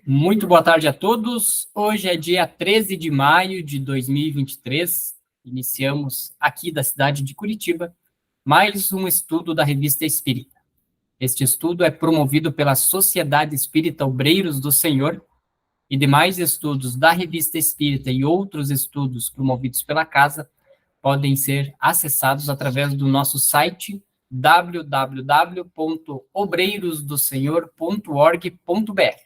Muito boa tarde a todos. Hoje é dia 13 de maio de 2023. Iniciamos aqui da cidade de Curitiba mais um estudo da Revista Espírita. Este estudo é promovido pela Sociedade Espírita Obreiros do Senhor e demais estudos da Revista Espírita e outros estudos promovidos pela casa podem ser acessados através do nosso site www.obreirosdosenhor.org.br.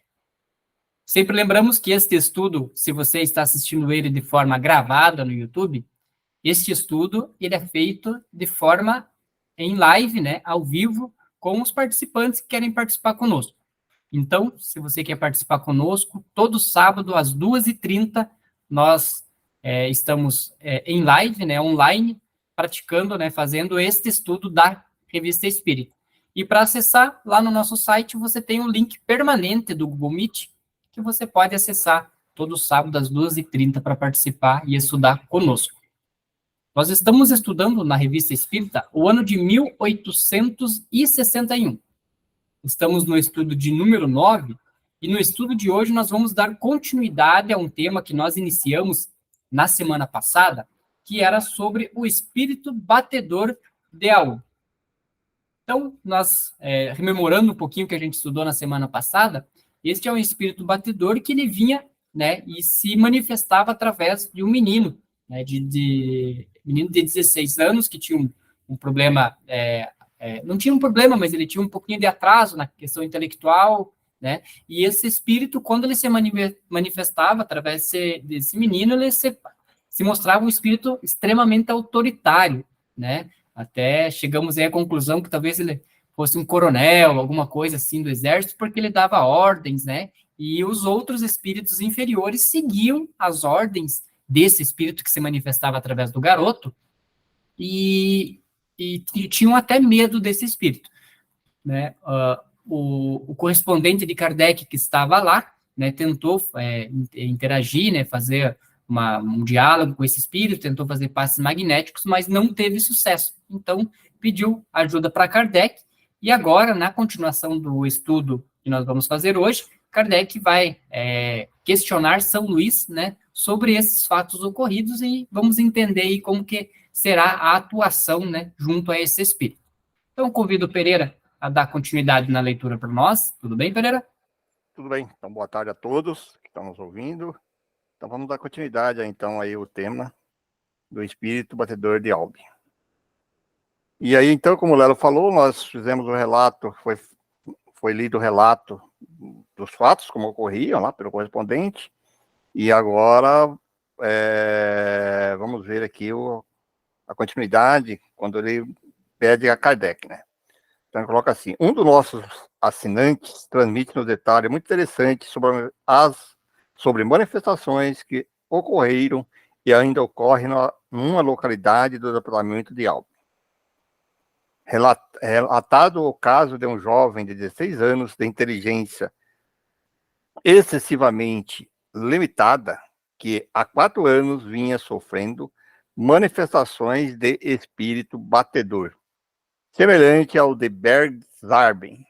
Sempre lembramos que este estudo, se você está assistindo ele de forma gravada no YouTube, este estudo ele é feito de forma em live, né, ao vivo, com os participantes que querem participar conosco. Então, se você quer participar conosco, todo sábado às 2h30, nós estamos em live, né, online, praticando, né, fazendo este estudo da Revista Espírita. E para acessar, lá no nosso site, você tem um link permanente do Google Meet, que você pode acessar todo sábado às 2h30 para participar e estudar conosco. Nós estamos estudando na Revista Espírita o ano de 1861. Estamos no estudo de número 9, e no estudo de hoje nós vamos dar continuidade a um tema que nós iniciamos na semana passada, que era sobre o espírito batedor de Aú. Então, nós, rememorando um pouquinho o que a gente estudou na semana passada, este é um espírito batedor que ele vinha, né, e se manifestava através de um menino, né, menino de 16 anos, que tinha um problema, não tinha um problema, mas ele tinha um pouquinho de atraso na questão intelectual, né, e esse espírito, quando ele se manifestava através desse menino, ele se mostrava um espírito extremamente autoritário, né, até chegamos aí à conclusão que talvez ele fosse um coronel, alguma coisa assim do exército, porque ele dava ordens, né? E os outros espíritos inferiores seguiam as ordens desse espírito que se manifestava através do garoto e tinham até medo desse espírito, né? O correspondente de Kardec que estava lá, né, tentou interagir, né, fazer um diálogo com esse espírito, tentou fazer passes magnéticos, mas não teve sucesso. Então, pediu ajuda para Kardec, e agora, na continuação do estudo que nós vamos fazer hoje, Kardec vai questionar São Luís, né, sobre esses fatos ocorridos, e vamos entender aí como que será a atuação, né, junto a esse espírito. Então, convido o Pereira a dar continuidade na leitura para nós. Tudo bem, Pereira? Tudo bem. Então, boa tarde a todos que estão nos ouvindo. Então, vamos dar continuidade, então, aí o tema do espírito batedor de Albi. E aí, então, como o Lelo falou, nós fizemos o relato, foi lido o relato dos fatos, como ocorriam lá pelo correspondente, e agora vamos ver aqui a continuidade, quando ele pede a Kardec, né? Então, coloca assim: um dos nossos assinantes transmite-nos detalhes muito interessantes sobre manifestações que ocorreram e ainda ocorrem numa localidade do departamento de Albi. Relatado o caso de um jovem de 16 anos de inteligência excessivamente limitada, que há 4 anos vinha sofrendo manifestações de espírito batedor, semelhante ao de Bergzarben,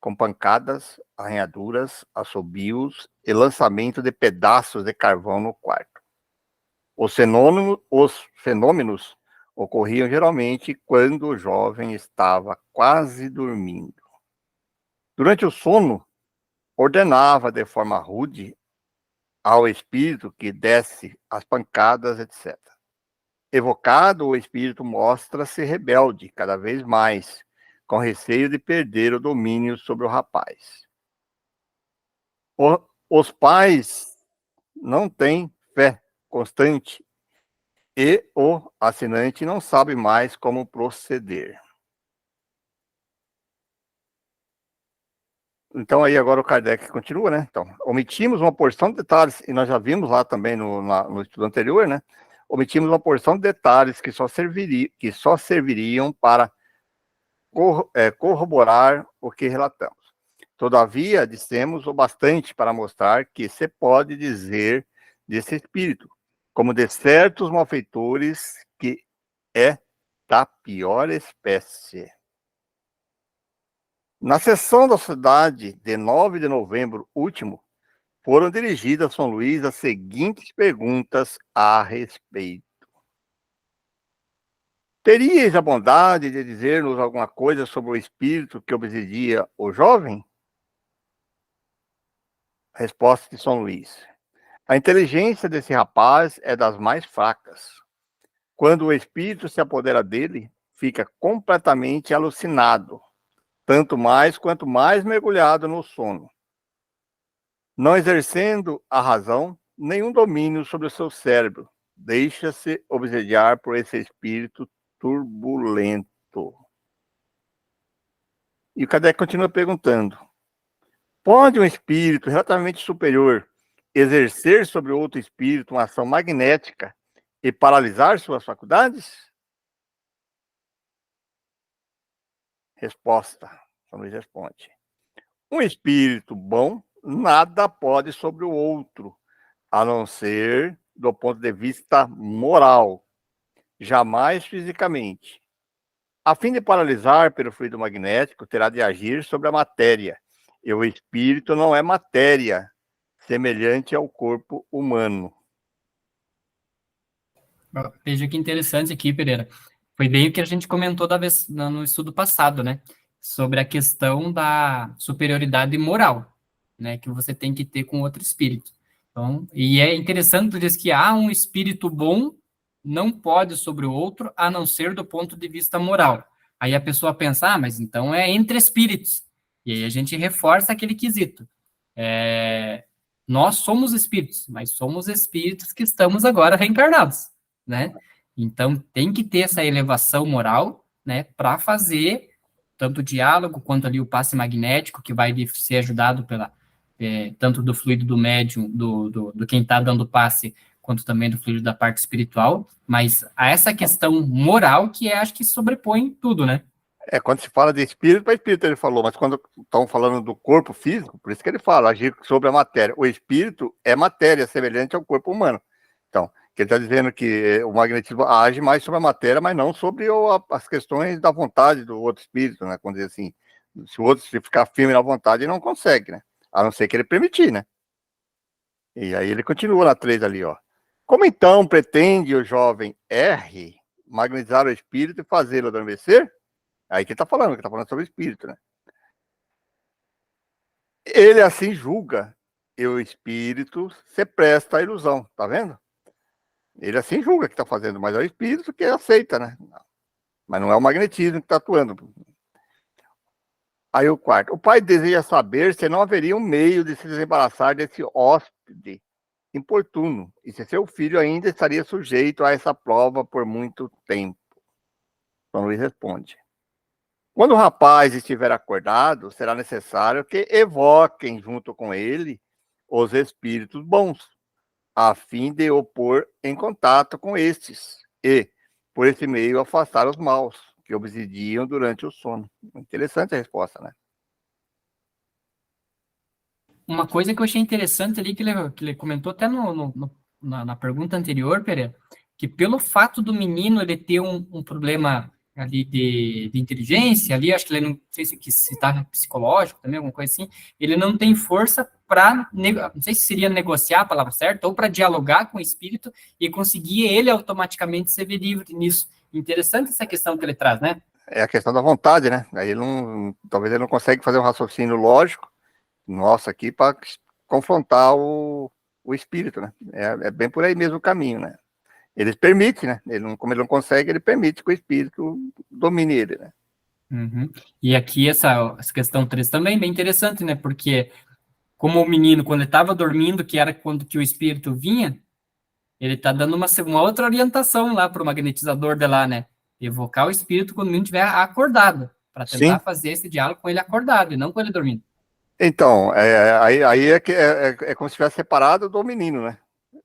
com pancadas, arranhaduras, assobios e lançamento de pedaços de carvão no quarto. Os fenômenos ocorriam geralmente quando o jovem estava quase dormindo. Durante o sono, ordenava de forma rude ao espírito que desse as pancadas, etc. Evocado, o espírito mostra-se rebelde cada vez mais, com receio de perder o domínio sobre o rapaz. Os pais não têm fé constante e o assinante não sabe mais como proceder. Então, aí agora o Kardec continua, né? Então, omitimos uma porção de detalhes, e nós já vimos lá também no estudo anterior, né? Omitimos uma porção de detalhes que só serviriam para corroborar o que relatamos. Todavia, dissemos o bastante para mostrar que se pode dizer desse espírito, como de certos malfeitores, que é da pior espécie. Na sessão da cidade de 9 de novembro último, foram dirigidas a São Luís as seguintes perguntas a respeito. Terias a bondade de dizer-nos alguma coisa sobre o espírito que obsedia o jovem? Resposta de São Luís. A inteligência desse rapaz é das mais fracas. Quando o espírito se apodera dele, fica completamente alucinado, tanto mais quanto mais mergulhado no sono. Não exercendo a razão, nenhum domínio sobre o seu cérebro, deixa-se obsediar por esse espírito turbulento. E o Kardec continua perguntando: pode um espírito relativamente superior exercer sobre outro espírito uma ação magnética e paralisar suas faculdades? Resposta. São Luís responde: um espírito bom nada pode sobre o outro, a não ser do ponto de vista moral, jamais fisicamente. A fim de paralisar pelo fluido magnético, terá de agir sobre a matéria, e o espírito não é matéria, semelhante ao corpo humano. Veja que interessante aqui, Pereira. Foi bem o que a gente comentou no estudo passado, né? Sobre a questão da superioridade moral, né? Que você tem que ter com outro espírito. Então, e é interessante dizer que um espírito bom não pode sobre o outro, a não ser do ponto de vista moral. Aí a pessoa pensa, mas então é entre espíritos. E aí a gente reforça aquele quesito. Nós somos espíritos, mas somos espíritos que estamos agora reencarnados, né? Então, tem que ter essa elevação moral, né, para fazer tanto o diálogo quanto ali o passe magnético, que vai ser ajudado tanto do fluido do médium, do quem está dando passe, quanto também do fluido da parte espiritual, mas a essa questão moral que acho que sobrepõe tudo, né? Quando se fala de espírito, para espírito ele falou, mas quando estão falando do corpo físico, por isso que ele fala, agir sobre a matéria. O espírito é matéria, semelhante ao corpo humano. Então, que ele está dizendo que o magnetismo age mais sobre a matéria, mas não sobre as questões da vontade do outro espírito, né? Quando diz assim, se o outro ficar firme na vontade, ele não consegue, né? A não ser que ele permitir, né? E aí ele continua na 3 ali, ó. Como então pretende o jovem R magnetizar o espírito e fazê-lo adormecer? Aí que tá falando sobre o espírito, né? Ele assim julga, e o espírito se presta à ilusão, tá vendo? Ele assim julga que tá fazendo, mas é o espírito que aceita, né? Mas não é o magnetismo que tá atuando. Aí o quarto, o pai deseja saber se não haveria um meio de se desembaraçar desse hóspede importuno, e se seu filho ainda estaria sujeito a essa prova por muito tempo. São Luís responde: quando o rapaz estiver acordado, será necessário que evoquem junto com ele os espíritos bons, a fim de o pôr em contato com estes e, por esse meio, afastar os maus que obsidiam durante o sono. Interessante a resposta, né? Uma coisa que eu achei interessante ali, que ele comentou até na pergunta anterior, Pereira, que pelo fato do menino ele ter um problema ali de inteligência, ali, acho que ele não sei se está psicológico também, alguma coisa assim, ele não tem força para, não sei se seria negociar a palavra certa, ou para dialogar com o espírito e conseguir ele automaticamente ser livre nisso. Interessante essa questão que ele traz, né? É a questão da vontade, né? Aí talvez ele não consegue fazer um raciocínio lógico, nossa, aqui para confrontar o espírito, né? É bem por aí mesmo o caminho, né? Ele permite, né? Como ele não consegue, ele permite que o espírito domine ele, né? Uhum. E aqui essa questão 3 também é bem interessante, né? Porque como o menino, quando ele estava dormindo, que era quando que o espírito vinha, ele está dando uma outra orientação lá para o magnetizador de lá, né? Evocar o espírito quando o menino estiver acordado, para tentar Sim. fazer esse diálogo com ele acordado e não com ele dormindo. Então, aí é como se estivesse separado do menino, né?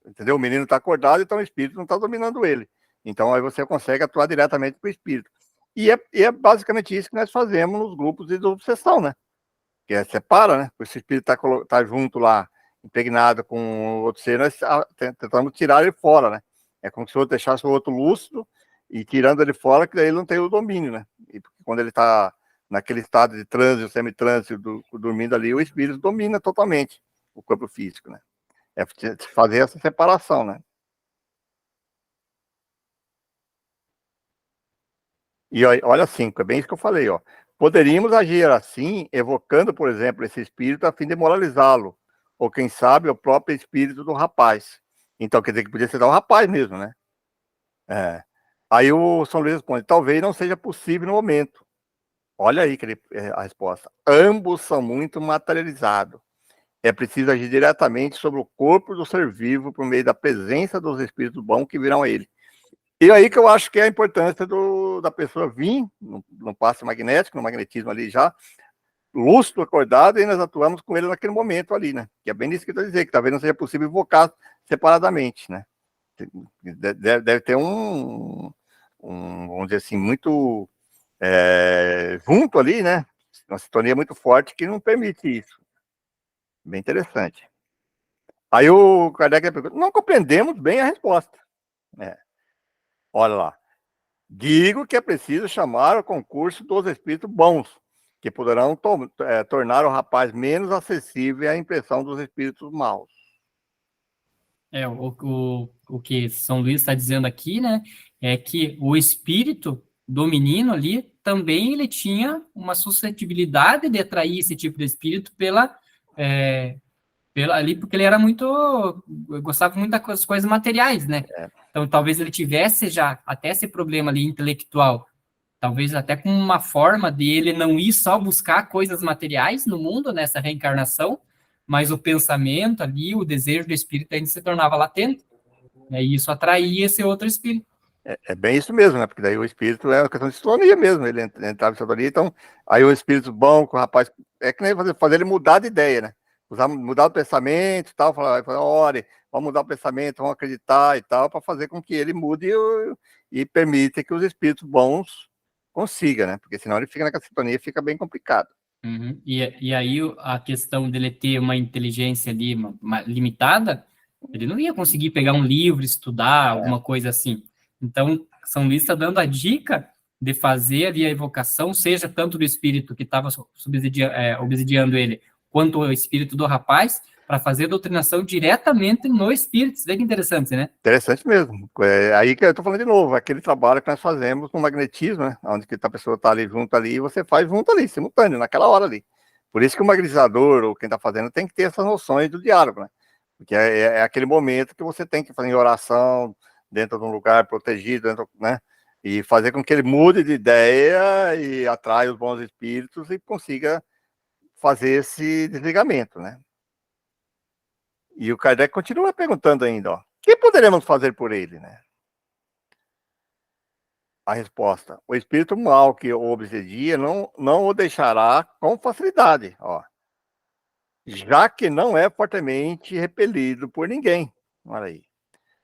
Entendeu? O menino está acordado, então o espírito não está dominando ele. Então aí você consegue atuar diretamente com o espírito. E é basicamente isso que nós fazemos nos grupos de obsessão, né? Que separa, né? O espírito tá junto lá, impregnado com o outro ser, nós tentamos tirar ele fora, né? É como se o outro deixasse o outro lúcido e tirando ele fora, que daí ele não tem o domínio, né? E quando ele está naquele estado de trânsito, semitrânsito, dormindo ali, o espírito domina totalmente. o corpo físico, né? É fazer essa separação, né? E olha assim, é bem isso que eu falei, ó. Poderíamos agir assim, evocando, por exemplo, esse espírito a fim de moralizá-lo, ou quem sabe o próprio espírito do rapaz. Então quer dizer que podia ser o rapaz mesmo, né? É. Aí o São Luís responde: talvez não seja possível no momento. Olha aí a resposta. Ambos são muito materializados. É preciso agir diretamente sobre o corpo do ser vivo por meio da presença dos espíritos bons que virão a ele. E aí que eu acho que é a importância da pessoa vir no passe magnético, no magnetismo ali já, lúcido, acordado, e nós atuamos com ele naquele momento ali, né? Que é bem isso que eu estou dizendo, que talvez não seja possível invocar separadamente, né? Deve ter vamos dizer assim, muito junto ali, né? Uma sintonia muito forte que não permite isso. Bem interessante. Aí o Kardec pergunta: não compreendemos bem a resposta. Olha lá. Digo que é preciso chamar ao concurso dos espíritos bons, que poderão tornar o rapaz menos acessível à impressão dos espíritos maus. O que São Luís está dizendo aqui, né, é que o espírito do menino ali também ele tinha uma suscetibilidade de atrair esse tipo de espírito ali, porque ele era gostava muito das coisas materiais, né? Então, talvez ele tivesse já até esse problema ali intelectual, talvez até com uma forma de ele não ir só buscar coisas materiais no mundo, nessa reencarnação, mas o pensamento ali, o desejo do espírito ainda se tornava latente, né? E isso atraía esse outro espírito. É bem isso mesmo, né? Porque daí o espírito é uma questão de sintonia mesmo. Ele entrava em sintonia, então, aí o espírito bom com o rapaz, é que nem fazer ele mudar de ideia, né? Mudar o pensamento e tal, falar, olha, vamos mudar o pensamento, vamos acreditar e tal, para fazer com que ele mude e permita que os espíritos bons consigam, né? Porque senão ele fica naquela sintonia e fica bem complicado. Uhum. E aí a questão dele ter uma inteligência ali limitada, ele não ia conseguir pegar um livro, estudar, alguma coisa assim. Então, São Luís está dando a dica de fazer ali a evocação, seja tanto do espírito que estava obsidiando ele, quanto o espírito do rapaz, para fazer a doutrinação diretamente no espírito. Isso é que interessante, né? Interessante mesmo. Aí que eu estou falando de novo, aquele trabalho que nós fazemos no magnetismo, né? Onde que a pessoa está ali junto ali, e você faz junto ali, simultâneo, naquela hora ali. Por isso que o magnetizador, ou quem está fazendo, tem que ter essas noções do diálogo, né? Porque é aquele momento que você tem que fazer em oração, dentro de um lugar protegido, né? E fazer com que ele mude de ideia e atraia os bons espíritos e consiga fazer esse desligamento, né? E o Kardec continua perguntando ainda, ó, o que poderemos fazer por ele, né? A resposta: o espírito mau que o obsedia não o deixará com facilidade, ó, já que não é fortemente repelido por ninguém. Olha aí.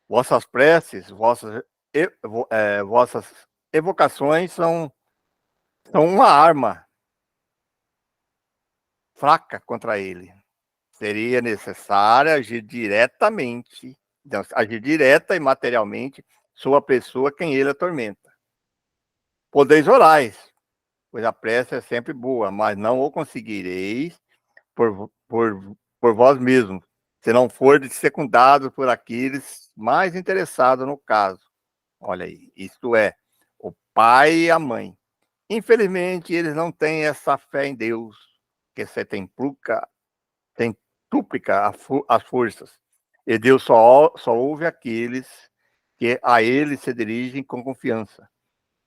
Vossas preces, vossas evocações são uma arma fraca contra ele. Seria necessário agir diretamente, agir direta e materialmente sobre a pessoa quem ele atormenta. Podeis orais, pois a prece é sempre boa, mas não o conseguireis por vós mesmos, se não fordes secundados por aqueles mais interessados no caso. Olha aí, isto é, o pai e a mãe. Infelizmente, eles não têm essa fé em Deus, que se centuplica as forças. E Deus só ouve aqueles que a ele se dirigem com confiança.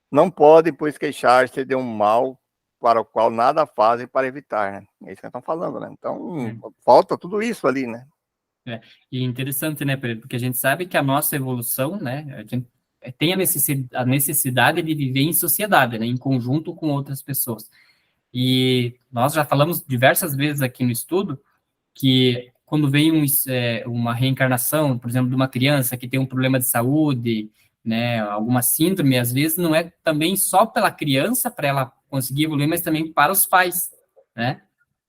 Não podem, pois, queixar-se de um mal para o qual nada fazem para evitar, né? É isso que nós estamos falando, né? Então, falta tudo isso ali, né? E interessante, né, Pedro? Porque a gente sabe que a nossa evolução, né, a gente tem a necessidade de viver em sociedade, né, em conjunto com outras pessoas. E nós já falamos diversas vezes aqui no estudo que quando vem uma reencarnação, por exemplo, de uma criança que tem um problema de saúde, né, alguma síndrome, às vezes não é também só pela criança, para ela conseguir evoluir, mas também para os pais, né?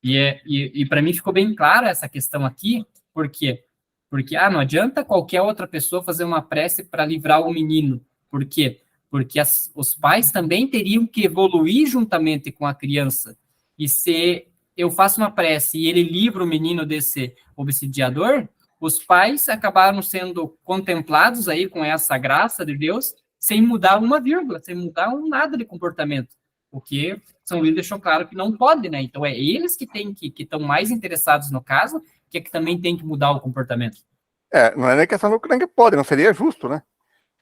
E para mim ficou bem clara essa questão aqui, por quê? Porque não adianta qualquer outra pessoa fazer uma prece para livrar o menino. Por quê? Porque os pais também teriam que evoluir juntamente com a criança e ser eu faço uma prece e ele livra o menino desse obsidiador, os pais acabaram sendo contemplados aí com essa graça de Deus, sem mudar uma vírgula, sem mudar um nada de comportamento. Porque São Luís deixou claro que não pode, né? Então é eles que estão mais interessados no caso, que também tem que mudar o comportamento. Não é nem questão do que pode, não seria justo, né?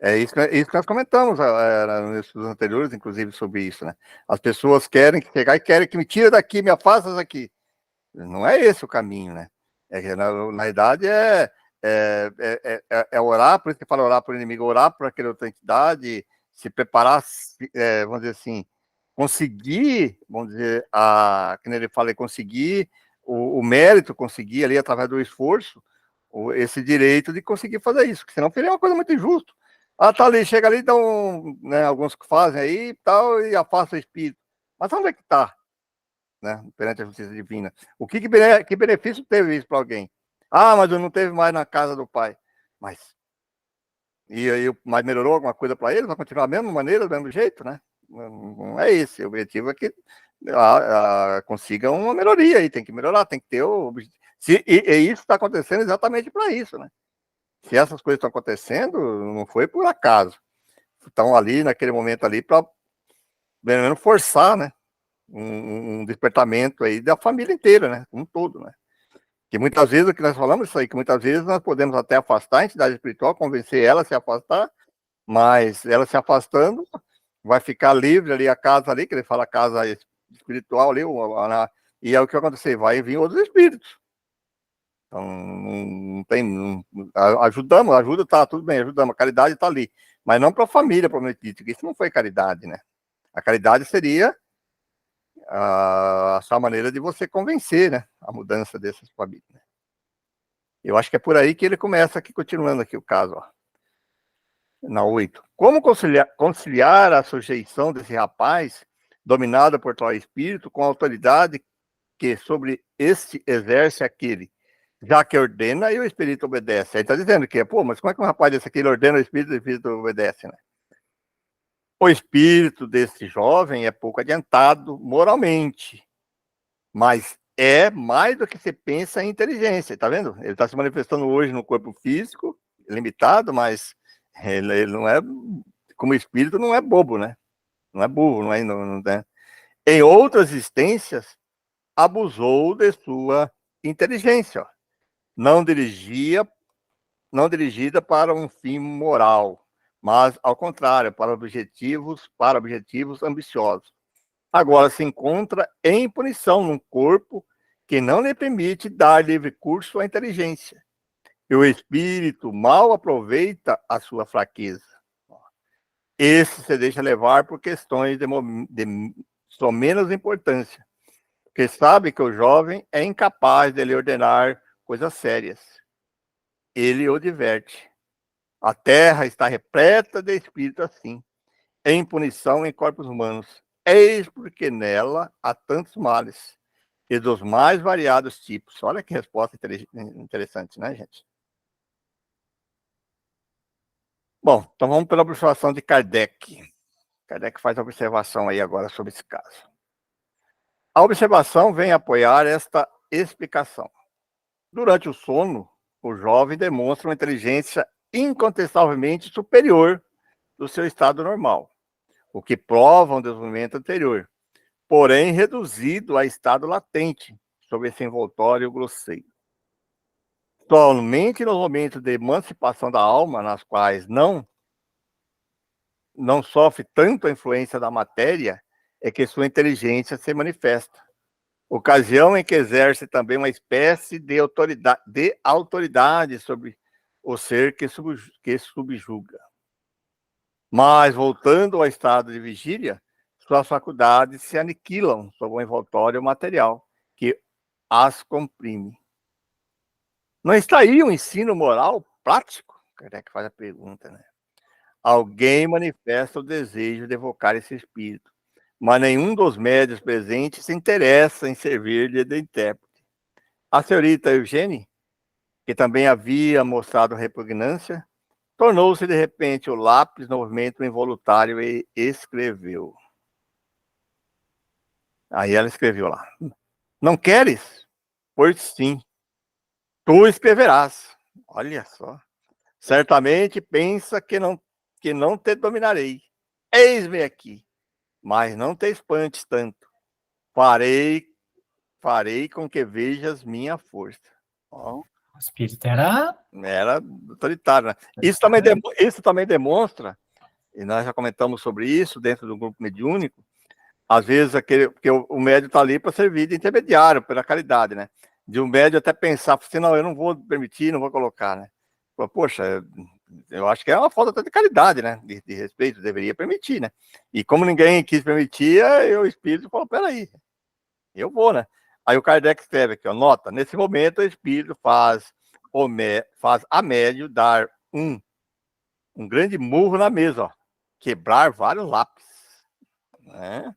É isso que nós comentamos nos estudos anteriores, inclusive, sobre isso, né? As pessoas querem chegar e querem que me tire daqui, me afasta daqui. Não é esse o caminho, né? Na verdade, é orar, por isso que fala orar por inimigo, orar por aquela outra entidade, se preparar, vamos dizer assim, conseguir, vamos dizer, como ele fala, conseguir o mérito, conseguir ali, através do esforço, esse direito de conseguir fazer isso, porque senão seria uma coisa muito injusta. Tá ali, chega ali, então, né, alguns que fazem aí tal, e afasta o espírito. Mas onde é que está, né, perante a justiça divina? Que benefício teve isso para alguém? Mas eu não teve mais na casa do pai. Mas melhorou alguma coisa para ele? Vai continuar da mesma maneira, do mesmo jeito, né? Não é esse. O objetivo é que consiga uma melhoria aí, tem que melhorar, tem que ter o objetivo. E isso está acontecendo exatamente para isso, né? Se essas coisas estão acontecendo, não foi por acaso. Estão ali, naquele momento ali, para, pelo menos, forçar, né? Um despertamento aí da família inteira, né? Como um todo, né? Que muitas vezes, o que nós falamos isso aí, que muitas vezes nós podemos até afastar a entidade espiritual, convencer ela a se afastar, mas ela se afastando, vai ficar livre ali a casa ali, que ele fala casa espiritual ali, e é o que vai acontecer, vai vir outros espíritos. Então, não tem. Ajuda, tá, tudo bem, ajudamos, a caridade está ali. Mas não para a família, propriamente dito, que isso não foi caridade, né? A caridade seria a sua maneira de você convencer, né? A mudança dessas famílias. Né? Eu acho que é por aí que ele começa aqui, continuando aqui o caso, ó. Na 8. Como conciliar a sujeição desse rapaz, dominado por tal espírito, com a autoridade que sobre este exerce aquele? Já que ordena e o espírito obedece. Aí está dizendo que, mas como é que um rapaz desse aqui ele ordena o espírito obedece, né? O espírito desse jovem é pouco adiantado moralmente, mas é mais do que se pensa em inteligência, tá vendo? Ele está se manifestando hoje no corpo físico, limitado, mas ele não é, como espírito, não é bobo, né? Não é burro, não é. Em outras existências, abusou de sua inteligência, ó. Não dirigida para um fim moral, mas, ao contrário, para objetivos ambiciosos. Agora se encontra em punição num corpo que não lhe permite dar livre curso à inteligência. E o espírito mal aproveita a sua fraqueza. Esse se deixa levar por questões de só menos importância, porque sabe que o jovem é incapaz de lhe ordenar coisas sérias. Ele o diverte. A terra está repleta de espíritos assim, em punição em corpos humanos. Eis porque nela há tantos males, e dos mais variados tipos. Olha que resposta interessante, né, gente? Bom, então vamos pela observação de Kardec. Kardec faz a observação aí agora sobre esse caso. A observação vem apoiar esta explicação. Durante o sono, o jovem demonstra uma inteligência incontestavelmente superior do seu estado normal, o que prova um desenvolvimento anterior, porém reduzido a estado latente, sob esse envoltório grosseiro. Somente nos momentos de emancipação da alma, nas quais não sofre tanto a influência da matéria, é que sua inteligência se manifesta. Ocasião em que exerce também uma espécie de autoridade sobre o ser que subjuga. Mas, voltando ao estado de vigília, suas faculdades se aniquilam sob o envoltório material, que as comprime. Não está aí um ensino moral prático? Kardec faz a pergunta, né? Alguém manifesta o desejo de evocar esse espírito, mas nenhum dos médios presentes se interessa em servir-lhe de intérprete. A senhorita Eugênie, que também havia mostrado repugnância, tornou-se de repente o lápis no movimento involuntário e escreveu. Aí ela escreveu lá. Não queres? Pois sim, tu escreverás. Olha só. Certamente pensa que não te dominarei. Eis-me aqui, mas não te espantes tanto. Farei, farei com que vejas minha força. Ó, O espírito era. era autoritário, né? Isso também demonstra, e nós já comentamos sobre isso dentro do grupo mediúnico, às vezes porque o médium está ali para servir de intermediário, pela caridade, né? De um médium até pensar, assim, não, eu não vou permitir, não vou colocar, né? Poxa, eu acho que é uma falta até de caridade, né? De respeito, deveria permitir, né? E como ninguém quis permitir, o espírito falou, peraí, eu vou, né? Aí o Kardec escreve aqui, ó, nota, nesse momento o espírito faz a médio dar um grande murro na mesa, ó, quebrar vários lápis, né?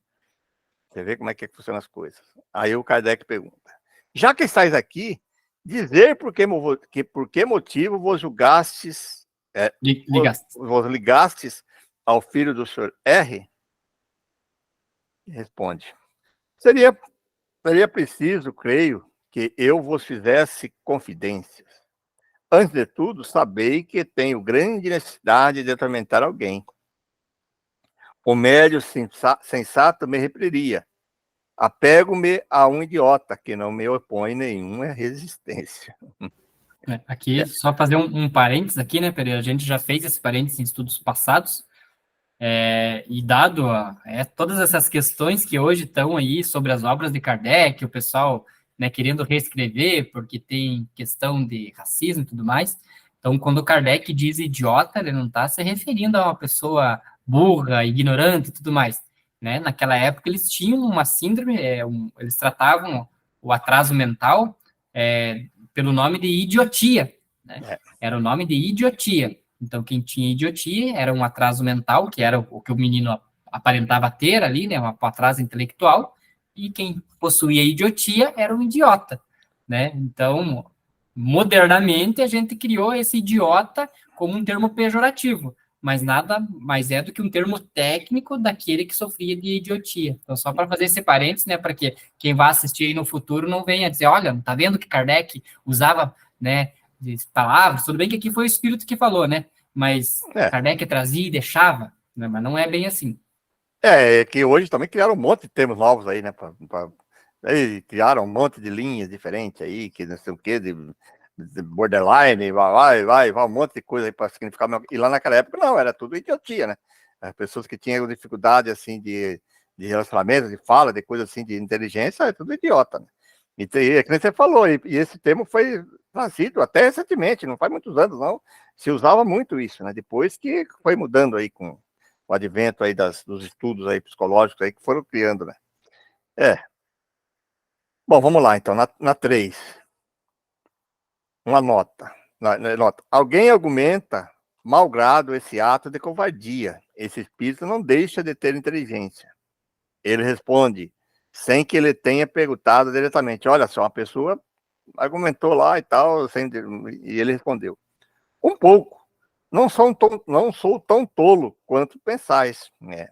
Você vê como é que funcionam as coisas. Aí o Kardec pergunta, já que estáis aqui, dizer por que motivo vos julgastes, Ligaste. vos ligastes ao filho do senhor R? Responde, seria, seria preciso, creio, que eu vos fizesse confidências. Antes de tudo, sabei que tenho grande necessidade de atormentar alguém. O médio sensato me repreendia. Apego-me a um idiota que não me opõe nenhuma resistência. Aqui, só fazer um parênteses aqui, né, Pereira? A gente já fez esse parênteses em estudos passados, e dado todas essas questões que hoje estão aí sobre as obras de Kardec, o pessoal, né, querendo reescrever porque tem questão de racismo e tudo mais. Então, quando Kardec diz idiota, ele não está se referindo a uma pessoa burra, ignorante e tudo mais. Né? Naquela época, eles tinham uma síndrome, eles tratavam o atraso mental pelo nome de idiotia. Né? Era o nome de idiotia. Então, quem tinha idiotia era um atraso mental, que era o que o menino aparentava ter ali, né, um atraso intelectual, e quem possuía idiotia era um idiota, né? Então, modernamente, a gente criou esse idiota como um termo pejorativo, mas nada mais é do que um termo técnico daquele que sofria de idiotia. Então, só para fazer esse parênteses, né, para que quem vai assistir aí no futuro não venha dizer, olha, tá vendo que Kardec usava, né, de palavras, tudo bem que aqui foi o espírito que falou, né? Mas Kardec trazia e deixava, né? Mas não é bem assim. Que hoje também criaram um monte de termos novos aí, né? Criaram um monte de linhas diferentes aí, que não sei o que, de borderline, vai, um monte de coisa aí para significar. E lá naquela época não, era tudo idiotia, né? As pessoas que tinham dificuldade assim de relacionamento, de fala, de coisa assim, de inteligência, é tudo idiota, né? E é que nem você falou, e esse termo foi trazido até recentemente, não faz muitos anos, não. Se usava muito isso, né? Depois que foi mudando aí com o advento aí dos estudos aí psicológicos aí que foram criando, né? Bom, vamos lá, então, na 3. Uma nota. Nota. Alguém argumenta malgrado esse ato de covardia. Esse espírito não deixa de ter inteligência. Ele responde, sem que ele tenha perguntado diretamente. Olha só, uma pessoa argumentou lá e tal, e ele respondeu. Um pouco. Não sou tão tolo quanto pensais. Né?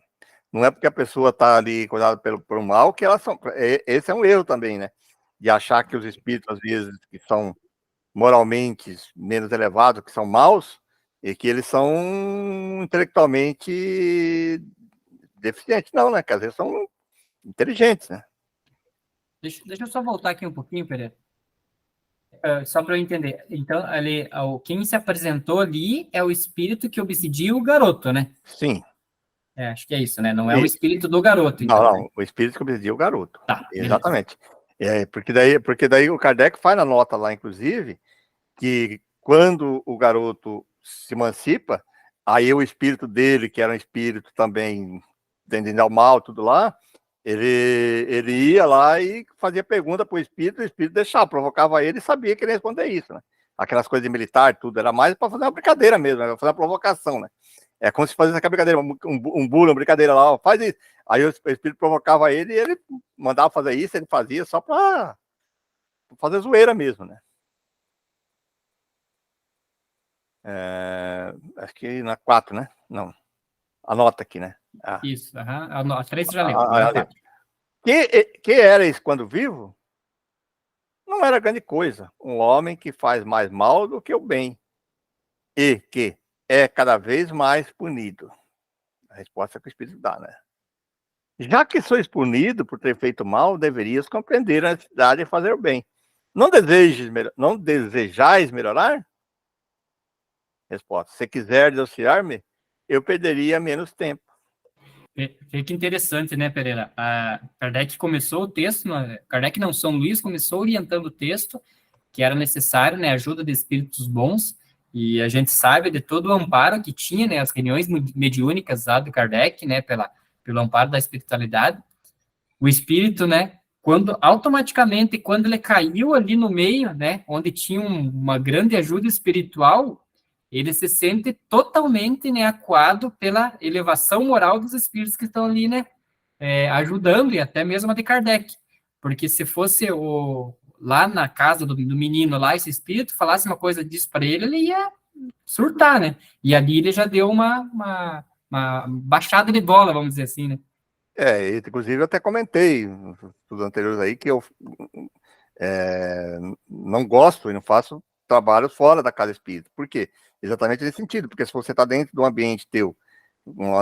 Não é porque a pessoa está ali cuidada pelo mal que elas são. Esse é um erro também, né? De achar que os espíritos, às vezes, que são moralmente menos elevados, que são maus, e que eles são intelectualmente deficientes. Não, né? Que às vezes são inteligentes, né? Deixa eu só voltar aqui um pouquinho, Pereira. Só para eu entender. Então, ali, quem se apresentou ali é o espírito que obsidia o garoto, né? Sim. Acho que é isso, né? Não é o espírito do garoto, então. Não, Né? o espírito que obsidia o garoto. Tá, exatamente. Porque daí o Kardec faz na nota lá, inclusive, que quando o garoto se emancipa, aí o espírito dele, que era um espírito também tendendo ao mal, tudo lá, ele ia lá e fazia pergunta para o espírito deixava, provocava ele e sabia que ele ia responder isso, né? Aquelas coisas de militar, tudo, era mais para fazer uma brincadeira mesmo, né? Fazer uma provocação, né? É como se fazia aquela brincadeira, um bullying, uma brincadeira lá, ó, faz isso. Aí o espírito provocava ele e ele mandava fazer isso, ele fazia só para fazer zoeira mesmo, né? Acho que na 4, né? Não. Anota aqui, né? Isso, a 3 já leu, agora a 4. Que erais quando vivo? não era grande coisa. Um homem que faz mais mal do que o bem e que é cada vez mais punido. A resposta que o Espírito dá, né? Já que sois punido por ter feito mal, deverias compreender a necessidade de fazer o bem. Não desejais melhorar? Resposta: se quiseres auxiliar-me, eu perderia menos tempo. Que interessante, né, Pereira? A Kardec começou o texto, Kardec não, São Luís começou orientando o texto, que era necessário, né, ajuda de espíritos bons, e a gente sabe de todo o amparo que tinha, né, as reuniões mediúnicas lá do Kardec, né, pelo amparo da espiritualidade. O espírito, né, quando ele caiu ali no meio, né, onde tinha uma grande ajuda espiritual, ele se sente totalmente, né, acuado pela elevação moral dos espíritos que estão ali, né, ajudando, e até mesmo a de Kardec. Porque se fosse lá na casa do menino, lá, esse espírito, falasse uma coisa disso para ele ia surtar, né? E ali ele já deu uma baixada de bola, vamos dizer assim, né? Inclusive eu até comentei nos anteriores aí que eu não gosto e não faço trabalhos fora da casa espírita. Por quê? Exatamente nesse sentido, porque se você está dentro de um ambiente teu,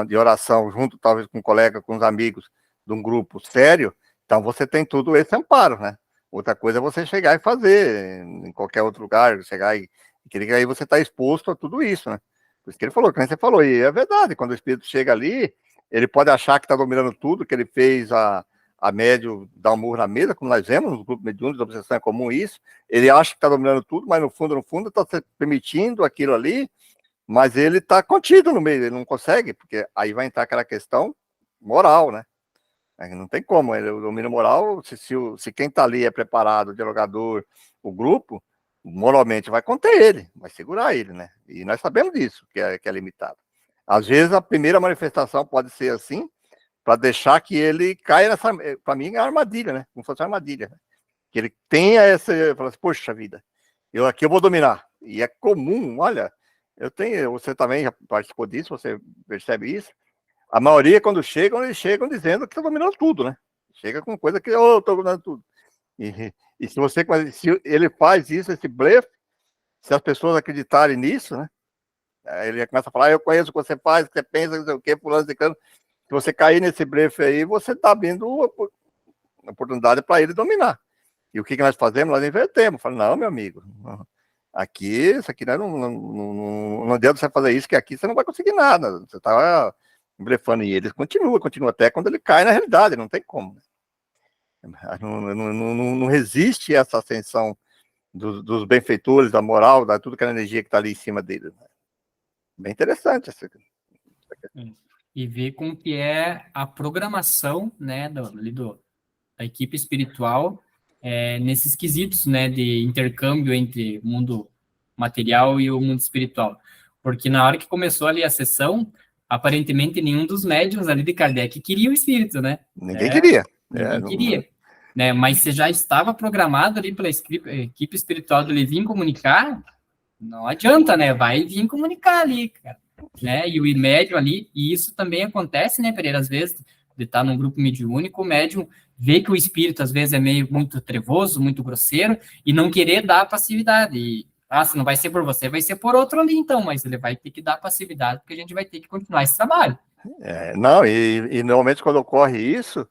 de oração, junto talvez com um colega, com os amigos, de um grupo sério, então você tem tudo esse amparo, né? Outra coisa é você chegar e fazer em qualquer outro lugar, chegar e querer que aí você está exposto a tudo isso, né? Por isso que ele falou, que nem você falou, e é verdade, quando o espírito chega ali, ele pode achar que está dominando tudo, que ele fez a médio dar um murro na mesa, como nós vemos nos grupos mediúnicos, da obsessão é comum isso, ele acha que está dominando tudo, mas no fundo, está permitindo aquilo ali, mas ele está contido no meio, ele não consegue, porque aí vai entrar aquela questão moral, né? Não tem como, o domínio moral, se quem está ali é preparado, o dialogador, o grupo, moralmente vai conter ele, vai segurar ele, né? E nós sabemos disso, que é limitado. Às vezes a primeira manifestação pode ser assim, para deixar que ele caia nessa, para mim é armadilha, né? Como se fosse uma armadilha, né? Que ele tenha essa, fala assim, poxa vida, eu vou dominar. E é comum, olha, você também já participou disso, você percebe isso. A maioria, quando chegam, eles chegam dizendo que estão dominando tudo, né? Chega com coisa que, eu estou dominando tudo. E se ele faz isso, esse blefe, se as pessoas acreditarem nisso, né? Aí ele começa a falar, eu conheço o que você faz, o que você pensa, não sei o quê, fulano, ciclano. Se você cair nesse blefe aí, você está abrindo a oportunidade para ele dominar. E o que nós fazemos? Nós invertemos. Falamos, não, meu amigo, isso aqui não adianta você fazer isso, que aqui você não vai conseguir nada. Você está blefando. E eles continua até quando ele cai na realidade, não tem como. Não resiste essa ascensão dos benfeitores, da moral, da tudo que é a energia que está ali em cima dele. Bem interessante essa questão. E ver como que é a programação, né, da equipe espiritual nesses quesitos, né, de intercâmbio entre o mundo material e o mundo espiritual. Porque na hora que começou ali a sessão, aparentemente nenhum dos médiuns ali de Kardec queria o espírito, né? Ninguém queria. Ninguém queria. Né? Mas você já estava programado ali pela equipe espiritual do Levi comunicar, não adianta, né? Vai vir comunicar ali, cara. Né? E o médium ali, e isso também acontece, né, Pereira, às vezes, de estar num grupo mediúnico, o médium vê que o espírito, às vezes, é meio muito trevoso, muito grosseiro, e não querer dar passividade. E, se não vai ser por você, vai ser por outro ali, então, mas ele vai ter que dar passividade, porque a gente vai ter que continuar esse trabalho. Não, e normalmente quando ocorre isso,